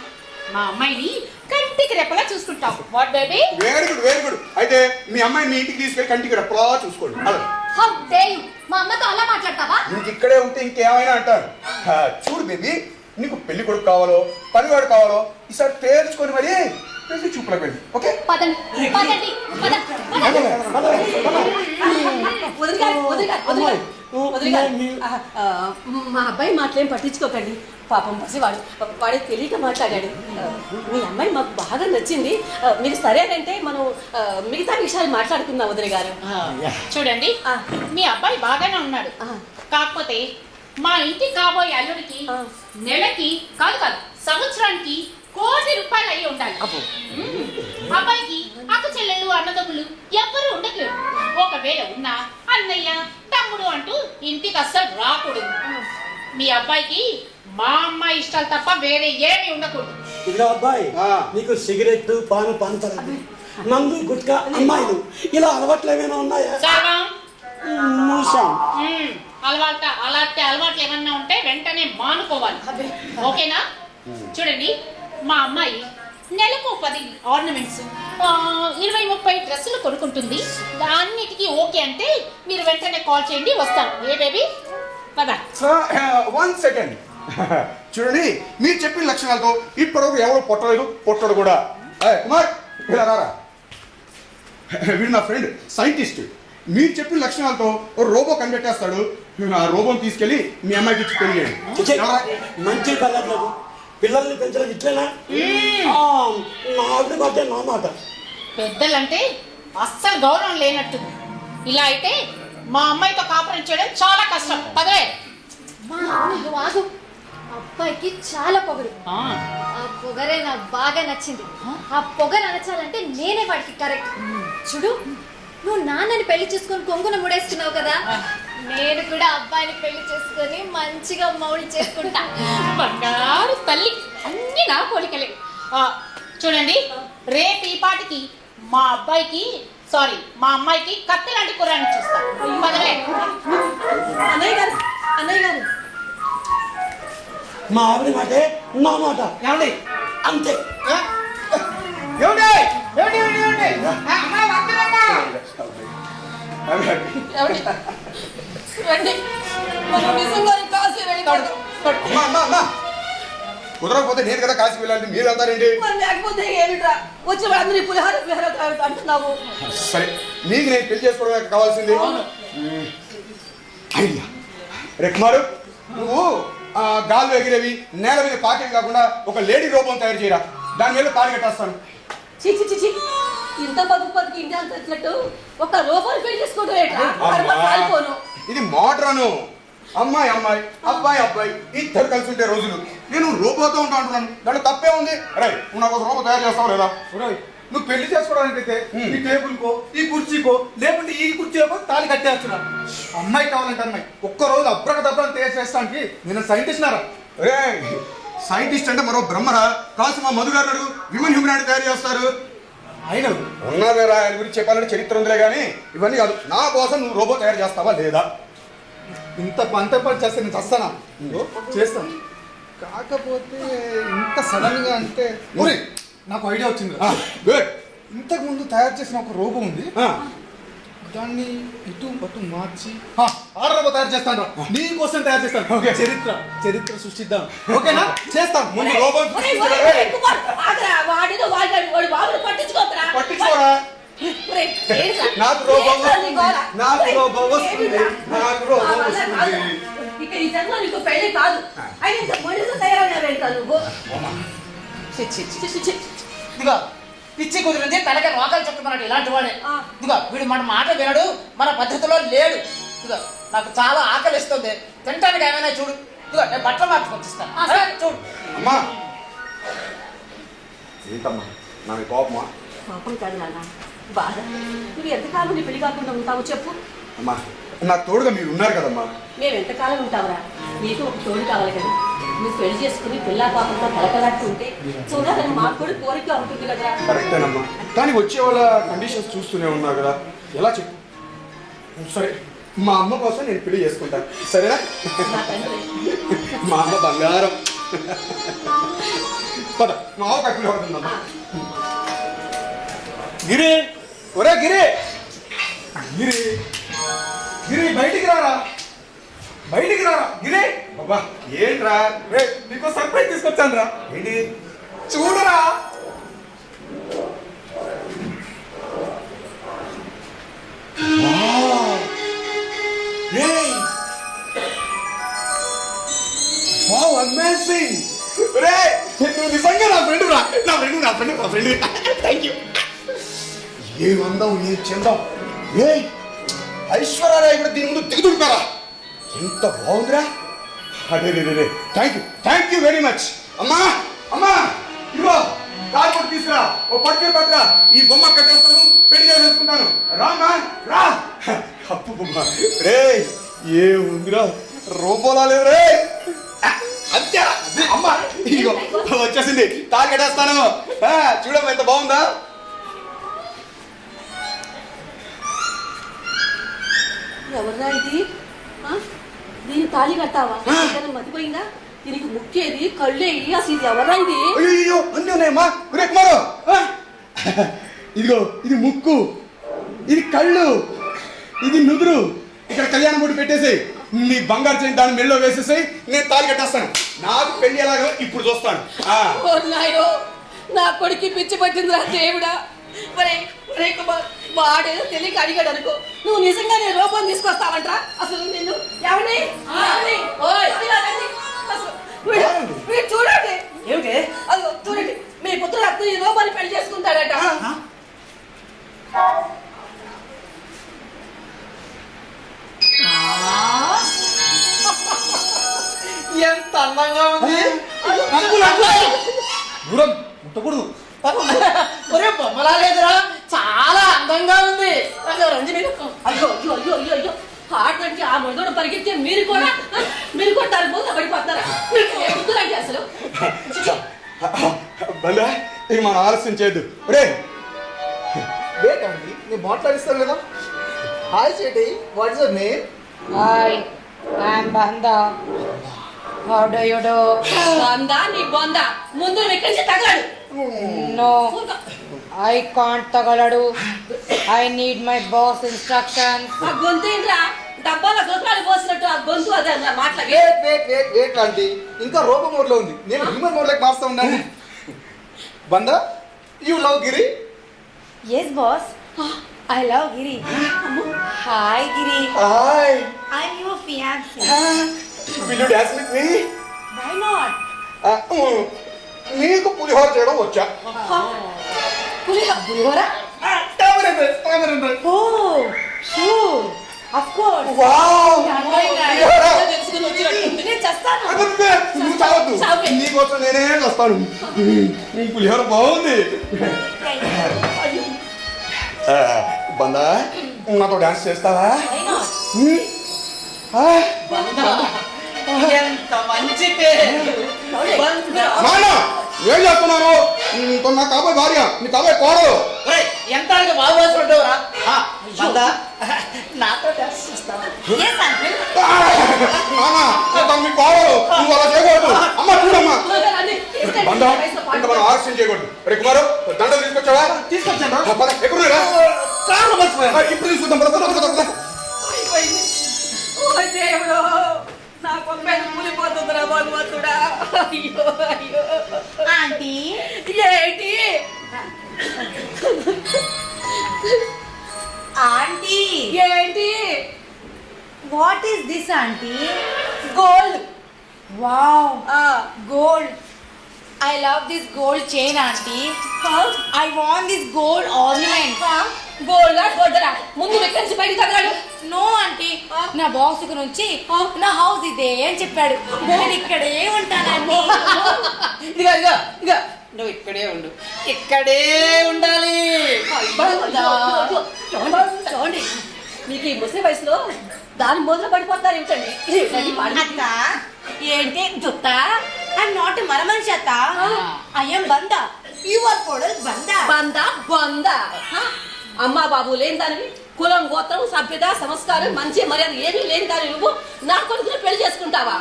మా అమ్మాయిని కంటికి రెప్పలా చూసుకుంటాం. What baby? Very good. అయితే మీ అమ్మాయిని మీ ఇంటికి తీసుకెళ్ళి కంటికి రెప్పలా చూసుకోండి. How day you? మా అమ్మతో అలా మాట్లాడతావా? నీకు ఇక్కడే ఉంటే ఇంకేమైనా అంటారు. చూడు బేబీ, నీకు పెళ్లి కొడుకు కావాలో పనివాడు కావాలో ఈసారి తేల్చుకొని మరి పెళ్లి చూపులకు వెళ్ళి. ఓకే? పదండి. మా అబ్బాయి మాటలేం పట్టించుకోకండి. పాపం పసివాడు, వాడికి తెలియక మాట్లాడాడు. మీ అమ్మాయి మాకు బాగా నచ్చింది. మీరు సరేనంటే మనం మిగతా విషయాలు మాట్లాడుకుందాం వదిన గారు. చూడండి, మీ అబ్బాయి బాగానే ఉన్నాడు. కాకపోతే మా ఇంటి కాబోయే అల్లుడికి నెలకి కాదు సంవత్సరానికి ₹1,00,00,000 అయ్యి ఉండాలి. అబ్బాయికి అక్క చెల్లెళ్ళు అన్నదమ్ములు ఎవ్వరూ ఉండట్లేదు. ఒకవేళ ఉన్నా అన్నయ్య తమ్ముడు అంటూ ఇంటికి అస్సలు రాకూడదు. మీ అబ్బాయికి మా అమ్మాయి ఇష్టాలు తప్ప వేరే ఏమీ ఉండకూడదు. ఇదిగో అబ్బాయి, నీకు సిగరెట్ పాను పంచరాదు, మందు గుట్కా అమ్మాయిలు ఇలా అలవాట్లు ఏమైనా ఉన్నాయా? అలాంటి అలవాట్లు ఏమన్నా ఉంటే వెంటనే మానుకోవాలి. ఓకేనా? చూడండి, మా అమ్మాయి నెలకు 10 ఆర్నమెంట్స్ 20-30 డ్రెస్సులు కొనుక్కుంటుంది. అన్నిటికీ ఓకే అంటే మీరు వెంటనే కాల్ చేయండి, వస్తాను. ఏ బేబీ పద. 1 సెకండ్. చూడండి, మీరు చెప్పిన లక్షణాలతో ఇప్పటివరకు ఎవరు పొట్టడు కూడా. కుమార్, ఇలా రారా. వీడు నా ఫ్రెండ్ సైంటిస్ట్. మీరు చెప్పిన లక్షణాలతో రోబో కనిపెట్టేస్తాడు. ఆ రోబోని తీసుకెళ్ళి మీ అమ్మాయికి ఇచ్చి పెళ్లి చేయండి. మంచి కలర్లకు పిల్లల్ని పెంచడం ఇట్లేనా? నా ఆవిడ మాటే నా మాట. పెద్దలంటే అస్సలు గౌరవం లేనట్టు. ఇలా అయితే మా అమ్మాయితో కాపురం చేయడం చాలా కష్టం. పదవే. ఆగు. అబ్బాయికి చాలా పొగరు. ఆ పొగరే నాకు బాగా నచ్చింది. ఆ పొగరు అనచాలంటే నేనే వాడికి కరెక్ట్. చూడు, నువ్వు నాన్నని పెళ్లి చేసుకొని కొంగున ముడేస్తున్నావు కదా, నేను కూడా అబ్బాయిని పెళ్లి చేసుకొని మంచిగా మౌడి చేసుకుంటా. బంగారు తల్లి, అన్ని నా పోలికలే. చూడండి, రేపు ఈ పాటికి మా అమ్మాయికి కత్తి లాంటి కుర్రాన్ని చూస్తాను. పదవే. అన్నయ్య గారు మా ఆవిడ మాటే నా మాట. ఏమండి? అంతే. రండి, మనం నిజంగా కాశీ వెళ్ళిపోతాం. కుదరకపోతే నేను కదా కాశీ వెళ్ళాలి, మీరు వెళ్తారేంటి? మరి లేకపోతే ఏమిట్రా వచ్చి వాళ్ళందరూ పులిహార అంటున్నావు. సరే నీకు నేను పెళ్లి చేసుకోవడం కావాల్సింది ఐడియా. రే కుమారు, నువ్వు గాల్లో ఎగిరేవి నేల మీద పాకేవి కాకుండా ఒక లేడీ రూపం తయారు చేయరా, దాని మీద తాళి కట్టేస్తాను. చిచి చిచి ఇంత బతుకు ఇంటి అంత వచ్చినట్టు ఒక రూపాయలు పెళ్లి చేసుకోవడం ఇది మోడ్రను. అమ్మాయి అమ్మాయి, అబ్బాయి అబ్బాయి, ఇద్దరు కలిసి ఉంటే రోజులు. నేను రోబోతో ఉంటా అంటున్నాను, దాంట్లో తప్పే ఉంది. అరే నువ్వు నాకు ఒక రోబో తయారు చేస్తావు లేదా? నువ్వు పెళ్లి చేసుకోవడానికైతే ఈ టేబుల్కో ఈ కుర్చీకో లేకుంటే ఈ కుర్చీకో తాళి కట్టేస్తున్నా. అమ్మాయి కావాలంటే అమ్మాయి ఒక్కరోజు అబ్రకదబ్రం తయారు చేస్తానికి నేను సైంటిస్ట్ నారా. అరే సైంటిస్ట్ అంటే మరో బ్రహ్మరా, కాసు మా మధు గారు విమన్ హ్యూమన్ తయారు చేస్తారు. ఆయన ఉన్నారా ఆయన గురించి చెప్పాలంటే చరిత్ర ఉందిలే కానీ ఇవన్నీ కాదు. నా కోసం నువ్వు రోబో తయారు చేస్తావా లేదా? ఇంత పంట పని చేస్తే నేను చస్తానా? చేస్తాను, కాకపోతే ఇంత సడన్ గా అంటే నాకు ఐడియా వచ్చింది. గుడ్. ఇంతకు ముందు తయారు చేసిన ఒక రోబో ఉంది, దాన్ని ఇటు అటు మార్చి ఆ రోబో తయారు చేస్తాను. నీ కోసం తయారు చేస్తాను. చరిత్ర సృష్టిద్దాం. ఓకేనా? చేస్తాను. ముందు రోబో పట్టించుకోరా. నాకు రోబో వస్తుంది, నాకు రోబో వస్తుంది, నాకు రోబో వస్తుంది. ఇక ఈ జన్మ నీకు పెళ్లి కాదు. ఆయన ఇంత మనిషి తయారయ్యావేంటా నువ్వు? ఇదిగో పిచ్చి కుదిరింది తనకే రోగాలు చెప్తున్నాడు ఇలాంటి వాడే. ఇదిగో వీడు మన మాట వినడు, మన పద్ధతిలో లేడు. ఇదిగో నాకు చాలా ఆకలిస్తుంది, తింటానికి ఏమైనా చూడు. ఇదిగో నేను బట్టలు మార్చుకొచ్చిస్తాను, చూడు. అమ్మా ఏంటమ్మా నా కోపమా? పాపం కాదు నాన్న, బాధ. నువ్వు ఎంతకాలం నీ పెళ్లి కాకుండా ఉంటావు చెప్పు. అమ్మా నాకు తోడుగా మీరు ఉన్నారు కదమ్మా. మేము ఎంతకాలం ఉంటావురా? నీకు ఒక తోడు కావాలి కదా. నువ్వు పెళ్లి చేసుకుని పిల్లా పాపంతో కలకలాడుతుంటే చూడాలని మాకు కూడా కోరిక ఉంటుంది కదా. కరెక్టేనమ్మా, కానీ వచ్చే వాళ్ళ కండిషన్స్ చూస్తూనే ఉన్నా కదా, ఎలా చెప్పు? సరే మా అమ్మ కోసం నేను పెళ్లి చేసుకుంటాను, సరేనా? మా అమ్మ బంగారం. పద మా అమ్మ కక్కులు పడుతుందమ్మా. గిరి, ఒరే గిరి, గిరి గిరి బయటికి రారా, బయటికి రారా గిరి. బాబా ఏంట్రా? రే నీకు సర్ప్రైజ్ తీసుకొచ్చాను రా. ఏంటి? చూడరా. Wow amazing. రే నువ్వు నిజంగా నా ఫ్రెండ్ రా, నా ఫ్రెండ్ నా ఫ్రెండ్ నా ఫ్రెండ్. Thank you. ఏం అందం, ఏం చందం. ఏ ఐశ్వర్యరాయ్ కూడా దీని ముందు దిగుతుంటారా? ఎంత బాగుందిరా. అదే రే రే థ్యాంక్ యూ వెరీ మచ్. అమ్మా అమ్మా ఇదిగో కార్బోర్డ్ తీసుకురా, ఓ పట్టుకుని పట్టురా. ఈ బొమ్మ కట్టేస్తాను, పెళ్లి చేసుకుంటాను. రామా రా. అప్పు బొమ్మ రే ఏముందిరా, రోబోలా లేదు రే. అంతేరా అమ్మా, ఇదిగో వచ్చేసింది, తాళి కట్టేస్తాను. చూడమ్మా ఎంత బాగుందా. ఎవర్రా ఇది? దీన్ని తాళి కట్టావా? మతిపోయిందా? దీనికి ముక్కేది, కళ్ళేది, అసలు ఇది ఎవర్రా ఇది? అయ్యో అన్నీ ఉన్నాయమ్మా. రే కుమారు, ఇదిగో ఇది ముక్కు, ఇది కళ్ళు, ఇది నుదురు. ఇక్కడ కళ్యాణం ముడి పెట్టేసి నీ బంగారు చేయి దాని మెళ్ళో వేసేసి నేను తాళి కట్టేస్తాను. నాకు పెళ్లి ఎలాగో ఇప్పుడు చూస్తాను. నా కొడుకు పిచ్చి పట్టిందిరా దేవుడా. వాడేదో తెలియక అడిగాడు అనుకో, నువ్వు నిజంగానే రూపం తీసుకొస్తావంటరా? అసలు నిన్ను ఎవరిని చూడండి, ఏమిటి అదో చూడండి, మీ పుత్రుడు అతను ఈ రూపాన్ని పెళ్లి చేసుకుంటాడట. ఎంత అందంగా ఉంది. దూరం ముట్టకూడదు. ఒరే బొమ్మలా లేదురా, చాలా అందంగా ఉంది. రంజని అయ్యో అయ్యో అయ్యో అయ్యో అయ్యో హార్ట్ అంటే ఆ మొదలు పరిగెత్తే మీరు కూడా దాని ముందు పడిపోతారా? వద్దులంటే అసలు బందా ఇక మనం ఆలస్యం చేయొద్దు. రే లేదండి, నేను మాట్లాడిస్తాను కదా. హాయ్ చేటి, what is your name? Hi, I'm Banda. How do you do? Banda నీ బొందా, ముందు నువ్వు ఇక్కడి నుంచి తగలడు. నో, I can't తగలడు. I need my boss instructions. ఆ గొంతేంట్రా డబ్బాల గొంతులు పోసినట్టు ఆ గొంతు అదే మాట్లాడి వెయిట్ ఆంటీ ఇంకా రోబో మోడ్ లో ఉంది, నేను హ్యూమన్ మోడ్ లోకి మారుస్తా ఉన్నాను. Banda you love Giri? Yes boss, I love Giri. Hi Giri, hi, I am your fiancee. Will you dance with me? Why not? నీకు పులిహోర చేయడం వచ్చా? పులిహోర oh sure of course wow, పులిహోర. తెలుసుకుని వచ్చినట్టుంది. నేను చేస్తాను. అబ్బబ్బే, నువ్వు చావద్దు, చావే. నీకోసం నేనే వస్తాను. నీ పులిహోర బాగుంది. బందా నాతో డాన్స్ చేస్తావా? Why not? ఎంత మంచి పేరు నాన్న ఏం చేస్తున్నారు? నా కాబోయే భార్య, నీ కాబోయే కోడలు. ఒరేయ్, ఎంత బాగా ఉంటావురా. నాతో డాన్స్ చేస్తావా? Yes uncle. నాన్న తను మీ కోడలు, నువ్వు అలా చేయకూడదు. అమ్మ చూడమ్మా, బందా ఇంకా మనం ఆలస్యం చేయకూడదు. రే కుమారు, దండలు తీసుకొచ్చావా? తీసుకొచ్చాను. ఎక్కడున్నారా? ఇప్పుడు తీసుకుందాం. పద, పద, పద, పద. ఓ దేవుడు, నా కొమ్మెను కూలిపోతుందిరా భగవంతుడా. అయ్యో అయ్యో. ఆంటీ ఏంటి ఆంటీ ఏంటి? What is this aunty? Gold. Wow, gold. I love this gold chain, auntie. I want this gold ornament. Gold గోల్డరా ముందు ఎక్కడి నుంచి బయటికి తగ్గడు. No, auntie. నా బాస్ గురించి నా హౌస్ ఇదే అని చెప్పాడు. నేను ఇక్కడే ఉంటానండి. ఇదిగో ఇదిగో ఇదిగో, నువ్వు ఇక్కడే ఉండు, ఇక్కడే ఉండాలి. చూడండి, మీకు ఈ ముసలి వయసులో దాని మొదలు పడిపోతారు ఏమిటండి? అత్త ఏంటి జుత్త? I'm not a మరమనిషి అత్త. I am Banda. You are పొడల్ బందా. బంద బంద. అమ్మా బాబు లేని దానివి, కులం గోత్రం సభ్యత సంస్కారం మంచి మర్యాద ఏమీ లేని దాని నువ్వు నా కొడుకుని పెళ్లి చేసుకుంటావా?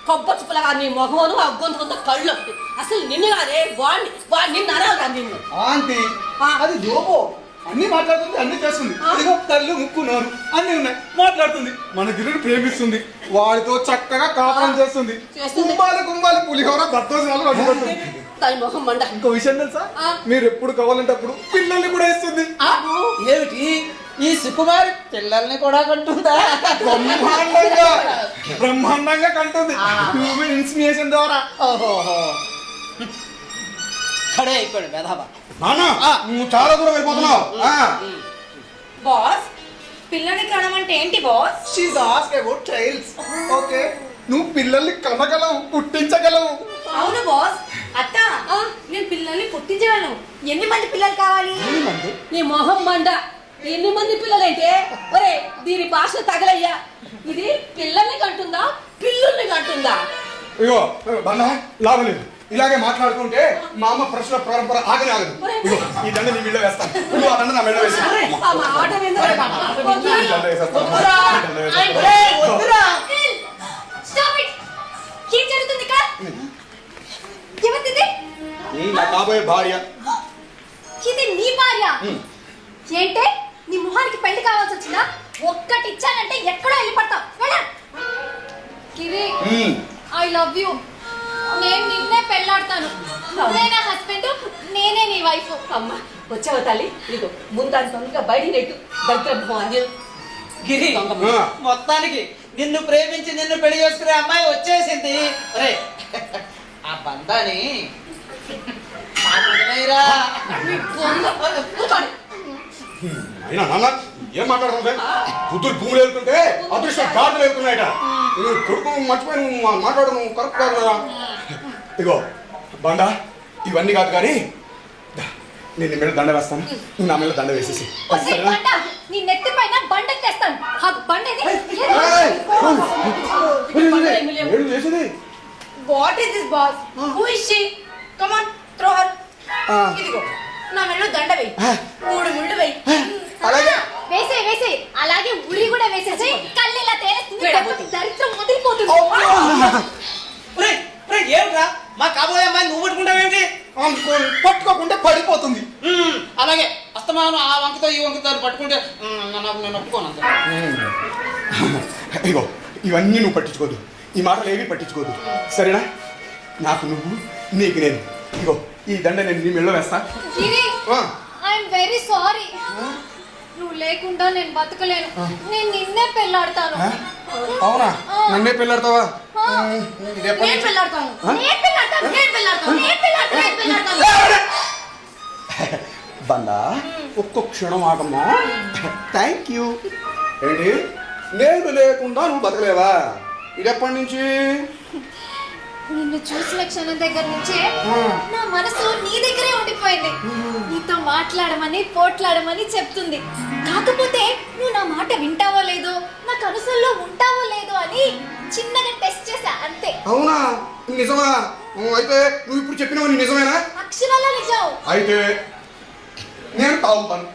కొబ్బరి పిల్లగా నీ మొహమును ఆ గొంతుకుంత కళ్ళు. అసలు నిన్ను కాదే వాడిని నిన్ను అనాలి నిన్ను. ఆంటీ అది రోబో, అన్ని మాట్లాడుతుంది, అన్ని చేస్తుంది. ఇదిగో కళ్ళు ముక్కు నోరు అన్ని ఉన్నాయి, మాట్లాడుతుంది. మన గిరిని ప్రేమిస్తుంది, వాడితో చక్కగా కాపురం చేస్తుంది. కుంభాలు పులిహోర దత్తోజనాలు వండుకుంటుంది. దాని మొహం మండ. ఇంకో విషయం తెలుసా, మీరు ఎప్పుడు కావాలంటే అప్పుడు పిల్లల్ని కూడా ఇస్తుంది. ఏమిటి ఈ సుకుమారి పిల్లల్ని కూడా కంటుందా? బ్రహ్మాండంగా కంటుంది, హ్యూమన్ ఇన్స్పిరేషన్ ద్వారా. ఓహోహో, ఖడే అయిపోయాడు మెధాబా. నాన్న నువ్వు చాలా దూరం వెళ్ళిపోతున్నావు. బాస్, పిల్లని కనమంటే ఏంటి boss? She's ask about childs. Okay, నువ్వు పిల్లల్ని కనగలవు, పుట్టించగలవు. అవును బాస్. అత్త, నేను పిల్లల్ని పుట్టించగలను. ఎన్ని మంది పిల్లలు కావాలి? నీ మొహం మండ. ఎన్ని మంది పిల్లలంటే? ఒరే దీని భాష తగలయ్యా. ఇది పిల్లల్ని కంటుందా పిల్లుల్ని కంటుందా? ఇగో బందా లాభం లేదు, ఇలాగే మాట్లాడుకుంటే మా అమ్మ ప్రశ్న పరంపర ఆగనే ఆగదు. ఇగో ఈ దండ నీ మెళ్ళో వేస్తాను, నువ్వు ఆ దండ నా మెళ్ళో వేసి. ఆ మాట విందురా. Stop it! ఏం జరుగుతుంది ఇక్కడ? ఎవరిది? నా కాబోయే భార్య. ఇది నీ భార్య? ఏంటే నీ మొహానికి పెళ్లి కావాల్సి వచ్చిందా? ఒక్కటి ఇచ్చానంటే ఎక్కడో వెళ్ళిపడతావు. కిరి, ఐ లవ్ యూ. నేను నిన్నే పెళ్ళాడతాను. నువ్వే నా హస్బెండ్, నేనే నీ వైఫ్. అమ్మ వచ్చావు తల్లి. ఇదిగో ముందాన్ని తొందరగా బయటికి నెట్టు. దరిద్ర గిరి, మొత్తానికి నిన్ను ప్రేమించి నిన్ను పెళ్లి చేసుకునే అమ్మాయి వచ్చేసింది. ఒరే, ఆ బంధాన్ని అయినా నాన్న ఏం మాట్లాడుతుంటే కూతురు భూములు వెళ్తుంటే అదృష్టం కార్డులు వెళ్తున్నాయట. కొడుకు మర్చిపోయి నువ్వు మాట్లాడు, నువ్వు కరెక్ట్ కాదు కదా. ఇగో బండా ఇవన్నీ కాదు కానీ నేను నీ మీద దండ వేస్తాను, నువ్వు నా మీద దండ వేసేసి. నీ నెత్తి పైన బండ తెస్తాను. ఆ బండ చేసేది what is this boss? Who is she? Come on, throw her. ఇదిగో నా మెడలో దండ వేయి, 3 ముళ్ళు వేయి. అలాగే వేసే అలాగే ఉరి కూడా వేసేసి కళ్ళు ఇలా తేలేస్తుంది. దరిద్రం వదిలిపోతుంది. ఏమిరా మా కాబోయే అమ్మాయి నువ్వు పట్టుకుంటావేంటి? పట్టుకోకుండా పడిపోతుంది. అలాగే అస్తమానం అస్తమానం ఆ వంకతో ఈ వంకతో పట్టుకుంటే నేను ఒప్పుకోను అంత. ఇగో ఇవన్నీ నువ్వు పట్టించుకోదు, ఈ మాటలు ఏవి పట్టించుకోదు, సరేనా? నాకు నువ్వు, నీకు నేను. ఇగో ఈ దండ నేను నీ మెళ్ళో వేస్తా. I'm very sorry. నువ్వు లేకుండా నేను బతకలేను. నేను నిన్నే పెళ్ళాడతాను. అవునా? నన్నే పెళ్ళాడతావా? నేను పెళ్ళాడతాను. బందా ఒక్క క్షణం ఆగమ్మా. Thank you. ఏంటి నేను లేకుండా నువ్వు బతకలేవా? ఇది ఎప్పటి నుంచి? నిన్ను చూసిన క్షణం దగ్గర నుంచే నా మనసు నీ దగ్గరే ఉండిపోయింది. నీతో మాట్లాడమని పోట్లాడమని చెప్తుంది. కాకపోతే నువ్వు నా మాట వింటావో లేదో, నా కనుసల్లో ఉంటావో లేదో అని చిన్నగా టెస్ట్ చేశా అంతే. అవునా? నిజమా? అయితే నువ్వు ఇప్పుడు చెప్పినవన్నీ నిజమేనా? అక్షరాల నిజం. అయితే నేను తాగుతాను.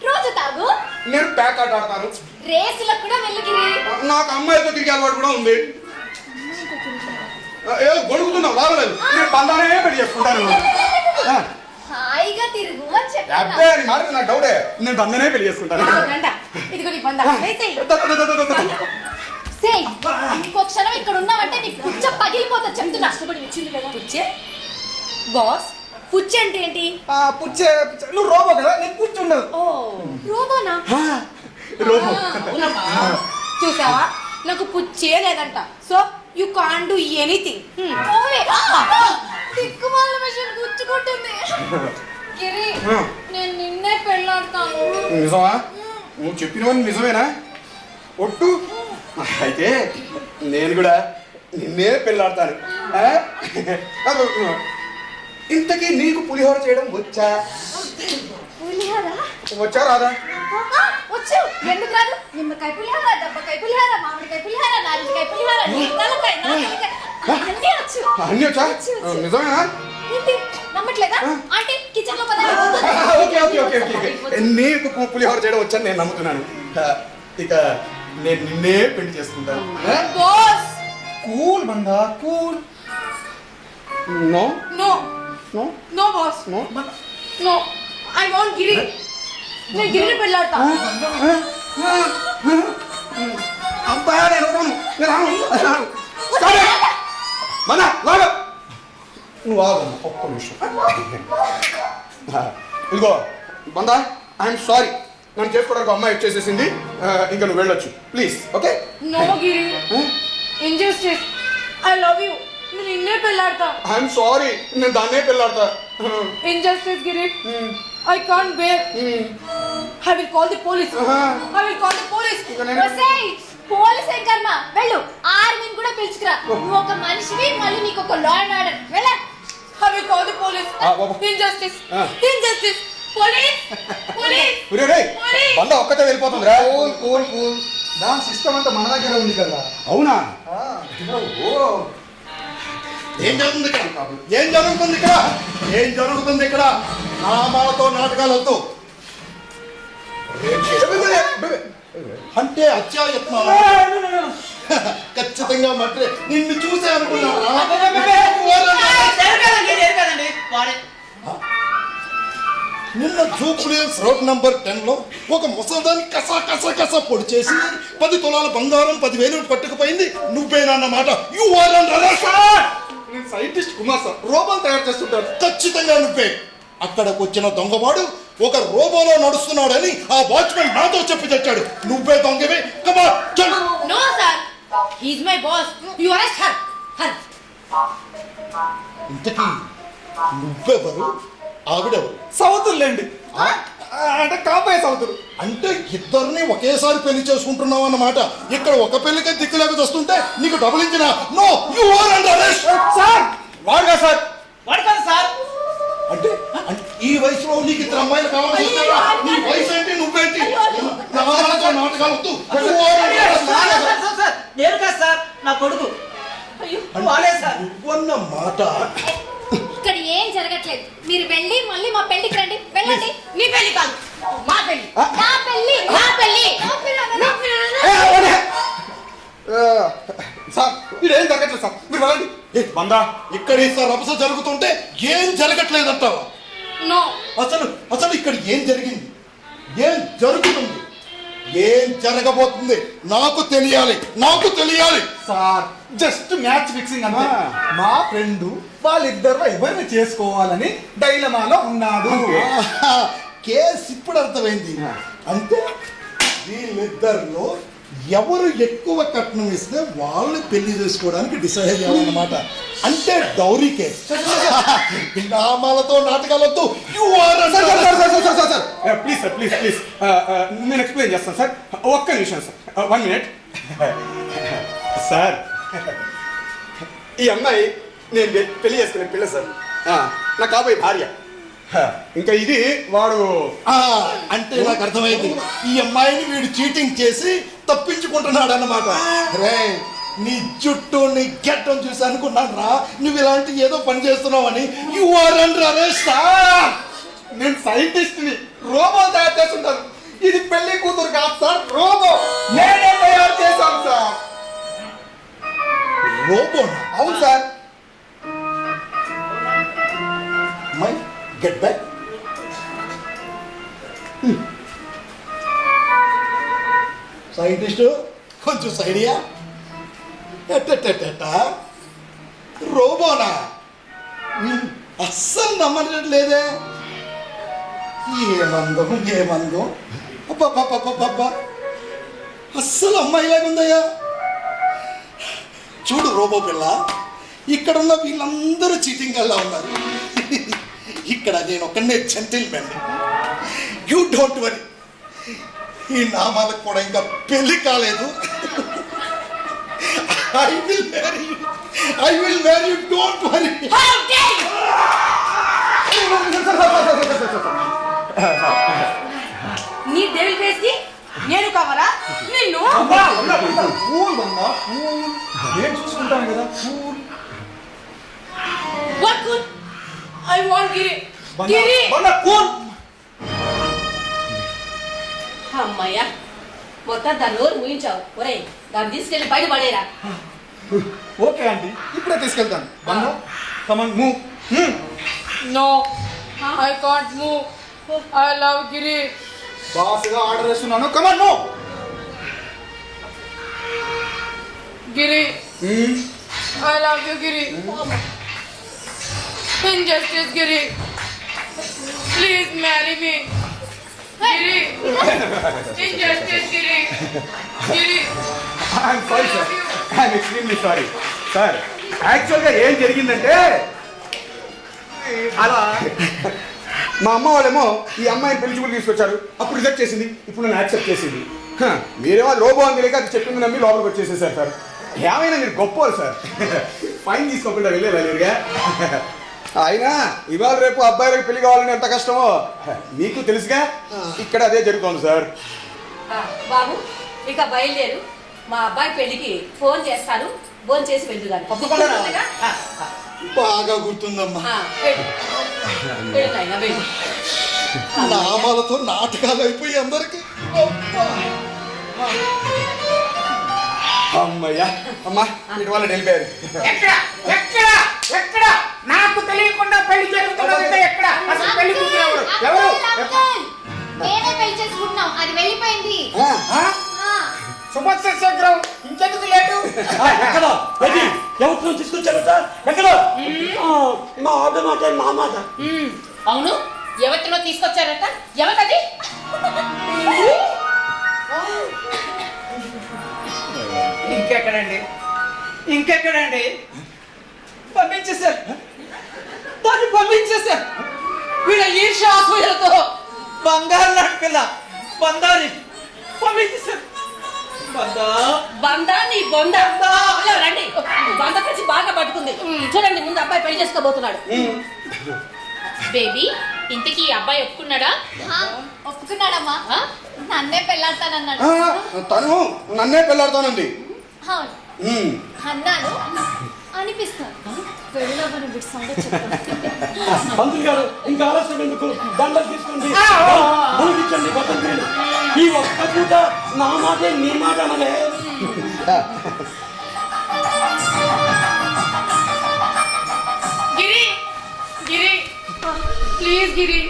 రోజు తాగు. నేను ప్యాక్ ఆట ఆడతాను. రేసులకు కూడా వెళ్ళగిరి. నాకు అమ్మాయితో తిరిగే అలవాటు కూడా ఉంది. ఏ గొడుగుతున్నావు? లాగలేదు. నేను బంధానే పెళ్లి చేసుకుంటాను. హాయిగా తిరుగు అని చెప్పా. అబ్బే నీ మాట నాకు డౌటే. నేను బంధనే పెళ్లి చేసుకుంటాను. ఇదిగో నీ బంధ. ఇంకో క్షణం ఇక్కడ ఉన్నావంటే నీ పుచ్చ పగిలిపోతా చెప్తున్నా. పుచ్చే బాస్, పుచ్చే అంటే ఏంటి? పుచ్చే నువ్వు రోబో కదా, నీకు పుచ్చుండదు. ఓ రోబోనా? రోబో. చూసావా, నాకు పుచ్చే లేదంట. So you can't do anything. దిక్కుమాల విషయం గుచ్చుకుంటుంది. గిరి, నేను నిన్నే పెళ్ళాడతాను. నిజమా? నువ్వు చెప్పినవన్నీ నిజమేనా? ఒట్టు. అయితే నేను కూడా నిన్నే పెళ్ళాడతాను. ఇంతకీ నీకు పులిహోర చేయడం వచ్చా? పులిహోర వచ్చా రాదా? వచ్చు. ఎందుకు రాదు? నిమ్మకాయ పులిహోర, దెబ్బకాయ పులిహోర, మామిడికాయ పులిహోర, నారింజకాయ పులిహోర, తలకాయ, నారింజకాయ అన్నీ వచ్చు. అన్నీ వచ్చా? నిజమేనా? ఏంటి నమ్మట్లేదా? ఆంటీ కిచెన్ లో పదండి. Okay okay okay okay. నీకు పులిహోర చేయడం వచ్చని నేను నమ్ముతున్నాను. ఇక నేను నిన్నే పెళ్లి చేసుకుంటాను. Boss, cool Banda, cool. No no no no boss, no. No. I want Giri. నేను గిరిని పెళ్ళాడతా. అబ్బా నేను రాను. మన లాగా నువ్వు ఆగు ఒక్క నిమిషం. ఇదిగో బందా, ఐఎమ్ సారీ. నన్ను చేసుకోవడానికి అమ్మాయి వచ్చేసేసింది. ఇంకా నువ్వు వెళ్ళొచ్చు please. Okay? No Giri, injustice. I love you. నేను నిన్నే పెళ్ళాడతా. I'm sorry. నేను దాన్నే పెళ్ళాడతా. Injustice Giri. I can't bear. I will call the police. I will call the police. ఒసేయ్, పోలీస్ ఏం కర్మ? వెళ్ళు, ఆర్మీని కూడా పిలుచుకురా. నువ్వు ఒక మనిషివి, మళ్ళీ నీకు ఒక లా అండ్ ఆర్డర్. వెళ్ళ. I will call the police. Injustice. Injustice. Police. Police. Police. Banda ఒక్కతే వెళ్ళిపోతుందిరా. Cool cool cool. దాని సిస్టమ్ అంతా మన దగ్గర ఉంది కదా. అవునా? ఏం జరుగుతుంది ఇక్కడ? ఏం జరుగుతుంది ఇక్కడ? ఏం జరుగుతుంది ఇక్కడ? నామాలతో నాటకాలు వద్దు. అంటే అత్యాయత్నం ఖచ్చితంగా మట్రే. నిన్ను చూసే అనుకున్నాను. నిన్న జూబ్లీహిల్స్ రోడ్ నంబర్ 10లో ఒక ముసల్దాన్ని కసా పొడి చేసి 10 తులాల బంగారం 10,000 పట్టుకుపోయింది నువ్వేనన్నమాట. You are under arrest. నేను సైంటిస్ట్ కుమార్ సార్, రోబోలు తయారు చేస్తుంటారు. ఖచ్చితంగా నువ్వే. అక్కడికి వచ్చిన దొంగవాడు ఒక రోబోలో నడుస్తున్నాడని ఆ వాచ్మెన్ నాతో చెప్పి తెచ్చాడు. నువ్వే దొంగవే. కమ్ ఆన్, చల్. No sir. He is my boss. You arrest her. Her. ఇంతకీ నువ్వెవరు? ఆవిడెవరు? సౌతులేండి. అంటే కాబోయే సౌతులు. అంటే ఇద్దరిని ఒకేసారి పెళ్లి చేసుకుంటున్నావు అన్నమాట. ఇక్కడ ఒక పెళ్లికే దిక్కులేక వస్తుంటే నీకు డబుల్ ఇంజినా? No, you are under arrest. Sir వాడుగా సార్. వాడు కాదు సార్. అంటే ఈ వయసులో నీకు ఇద్దరు అమ్మాయిలు కావాల్సి వస్తుందా? నీ వయసు ఏంటి, నువ్వేంటి? నాటకాలు వద్దు. నేను కాదు సార్, నా కొడుకు. వాడే సార్. నువ్వన్న మాట. ఇక్కడ ఏం జరగట్లేదు. మీరు వెళ్ళి మళ్ళీ మా పెళ్లికి రండి. వెళ్ళండి. నీ పెళ్లి కాదు, మా పెళ్లి. నా పెళ్లి. నా పెళ్లి. నా పెళ్లి. సార్ ఇదేం జరగట్లేదు సార్, మీరు వెళ్ళండి. బందా, ఇక్కడ ఈ రభస జరుగుతుంటే ఏం జరగట్లేదంటావా? No. అసలు ఇక్కడ ఏం జరిగింది? ఏం జరుగుతుంది, ఏం జరగబోతుంది నాకు తెలియాలి. సార్ జస్ట్ మ్యాచ్ ఫిక్సింగ్ అంతే. మా ఫ్రెండ్ వాళ్ళిద్దరు ఎవరిని చేసుకోవాలని డైలమాలో ఉన్నాడు. కేసు ఇప్పుడు అర్థమైంది. అంటే వీళ్ళిద్దరిలో ఎవరు ఎక్కువ కట్నం ఇస్తే వాళ్ళని పెళ్లి చేసుకోవడానికి డిసైడ్ అయ్యామన్నమాట. అంటే డౌరీ కేసు. నామాలతో నాటకాలతో ప్లీజ్ నేను ఎక్స్ప్లెయిన్ చేస్తాను సార్. ఒక్క నిమిషం సార్, 1 minute. సార్, ఈ అమ్మాయి నేను పెళ్లి చేసుకునే పిల్ల సార్, నా కాబోయే భార్య. ఇంకా ఇది వాడు. అంటే నాకు అర్థమైంది, ఈ అమ్మాయిని వీడు చీటింగ్ చేసి తప్పించుకుంటున్నాడు అన్నమాట. రే, నీ జుట్టు నీ గెట్టం చూసి అనుకున్నాను రా నువ్వు ఇలాంటి ఏదో పని చేస్తున్నావని. You are under arrest. నేను సైంటిస్ట్ని, రోబో తయారు చేస్తుంటాను. ఇది పెళ్లి కూతురు కాదు సార్, రోబో. నేనే తయారు చేశాను సార్. రోబో? అవును sir. My get back. Scientist కొంచెం సైడియా. రోబోనా? అస్సలు నమ్మట్లేదే. ఏమందం అబ్బా, అస్సలు అమ్మాయిలాగా ఉందయ్యా. చూడు రోబో పిల్ల, ఇక్కడున్న వీళ్ళందరూ చీటింగ్ అలా ఉన్నారు. ఇక్కడ నేను ఒక్కనే జెంటిల్మెన్. యూ డోంట్ వరీ, ఈ నామాలకు కూడా ఇంకా పెళ్లి కాలేదు. I will marry you, don't worry. నీ డెవిల్ ఫేస్ కి నేను కావాలా? నిన్ను నేను చూసుకుంటాను కదా. What good? I want Giri. అమ్మయ్యా, మొత్తం దాని నోరు ముయించావు. ఒరేయ్, దాన్ని తీసుకెళ్ళి బయట పడేరా. ఓకే ఆంటీ, ఇప్పుడే తీసుకెళ్తాను. Bandhu, come on move. No, I can't move. I love Giri. బాస్గా ఆర్డర్ చేస్తున్నాను. Come on move. Giri, I love you Giri. Injustice, Giri. Please marry me. Giri. Injustice, Giri. Giri. I'm sorry, sir. I'm extremely sorry. Sir, యాక్చువల్గా ఏం జరిగిందంటే, అలా మా అమ్మ వాళ్ళేమో ఈ అమ్మాయిని పెళ్లి చూపులు తీసుకొచ్చారు. అప్పుడు రిజెక్ట్ చేసింది, ఇప్పుడు నన్ను యాక్సెప్ట్ చేసింది. మీరేమో రోబో అని తెలియక అది చెప్పింది నమ్మి లోపలికి వచ్చేసేసారు సార్. ఏమైనా మీరు గొప్పవారు సార్. ఫైన్ తీసుకోకుండా వెళ్ళేవాళ్ళుగా. అయినా ఇవాళ రేపు అబ్బాయిలకు పెళ్లి కావాలని ఎంత కష్టమో మీకు తెలుసుగా. ఇక్కడ అదే జరుగుతోంది సార్. బాబు, ఇక బయలుదేరు. మా అబ్బాయి పెళ్లికి ఫోన్ చేస్తాను. ఫోన్ చేసి వెళ్తుగాను. బాగా గుర్తుందమ్మా. వెళ్ళు. నామాలతో నాటకాలు అయిపోయి అందరికి. అమ్మయ్యా, అమ్మా ఇటు వాళ్ళు వెళ్ళిపోయారు. ఎక్కడ నాకు తెలియకుండా పెళ్లి జరుగుతున్నదంటే ఎక్కడ? అసలు పెళ్లి కూతురు ఎవరు? నేనే పెళ్లి చేసుకుంటున్నాం, అది వెళ్ళిపోయింది. శుభస్య శీఘ్రం, ఇంకెందుకు లేటు? ఎక్కడ ఎవరితో తీసుకొచ్చారట? ఎక్కడ? మా ఆవిడ మాట, మా మాట. అవును, ఎవరితో తీసుకొచ్చారట? ఎవరది? ఇంకెక్కడండి? పంపించేశారు, దాన్ని పంపించేశారు. వీళ్ళ ఈర్ష్యాసూయలతో బంగారు లాంటి పిల్ల బందారి పంపించేశారు. బందాన్ని రండి. బంద కలిసి బాగా పట్టుకుంది. చూడండి, ముందు అబ్బాయి పెళ్లి చేసుకోబోతున్నాడు. బేబీ, ఇంతకీ ఈ అబ్బాయి ఒప్పుకున్నాడా? ఒప్పుకున్నాడమ్మా, నన్నే పెళ్ళాడతానన్నాడు. తను నన్నే పెళ్ళాడుతానండి అన్నాను అనిపిస్తాను. పెళ్ళవని బిడ్డ సంగతి చెప్తాను. పంతులు గారు, ఇంకా ఆలస్యం ఎందుకు? దండలు తీసుకోండి, మునిగించండి బట్టలు. ఈ ఒక్క పూట నా మాటే నీ మాట అనలే. గిరి, గిరి, ప్లీజ్ గిరి,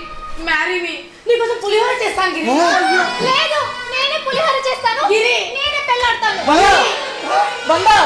మ్యారీ మీ. నీ నీకోసం పులిహోర చేస్తాను గిరి. లేదు నేనే పులిహోర చేస్తాను గిరి. నేనే పెళ్ళాడతాను బండా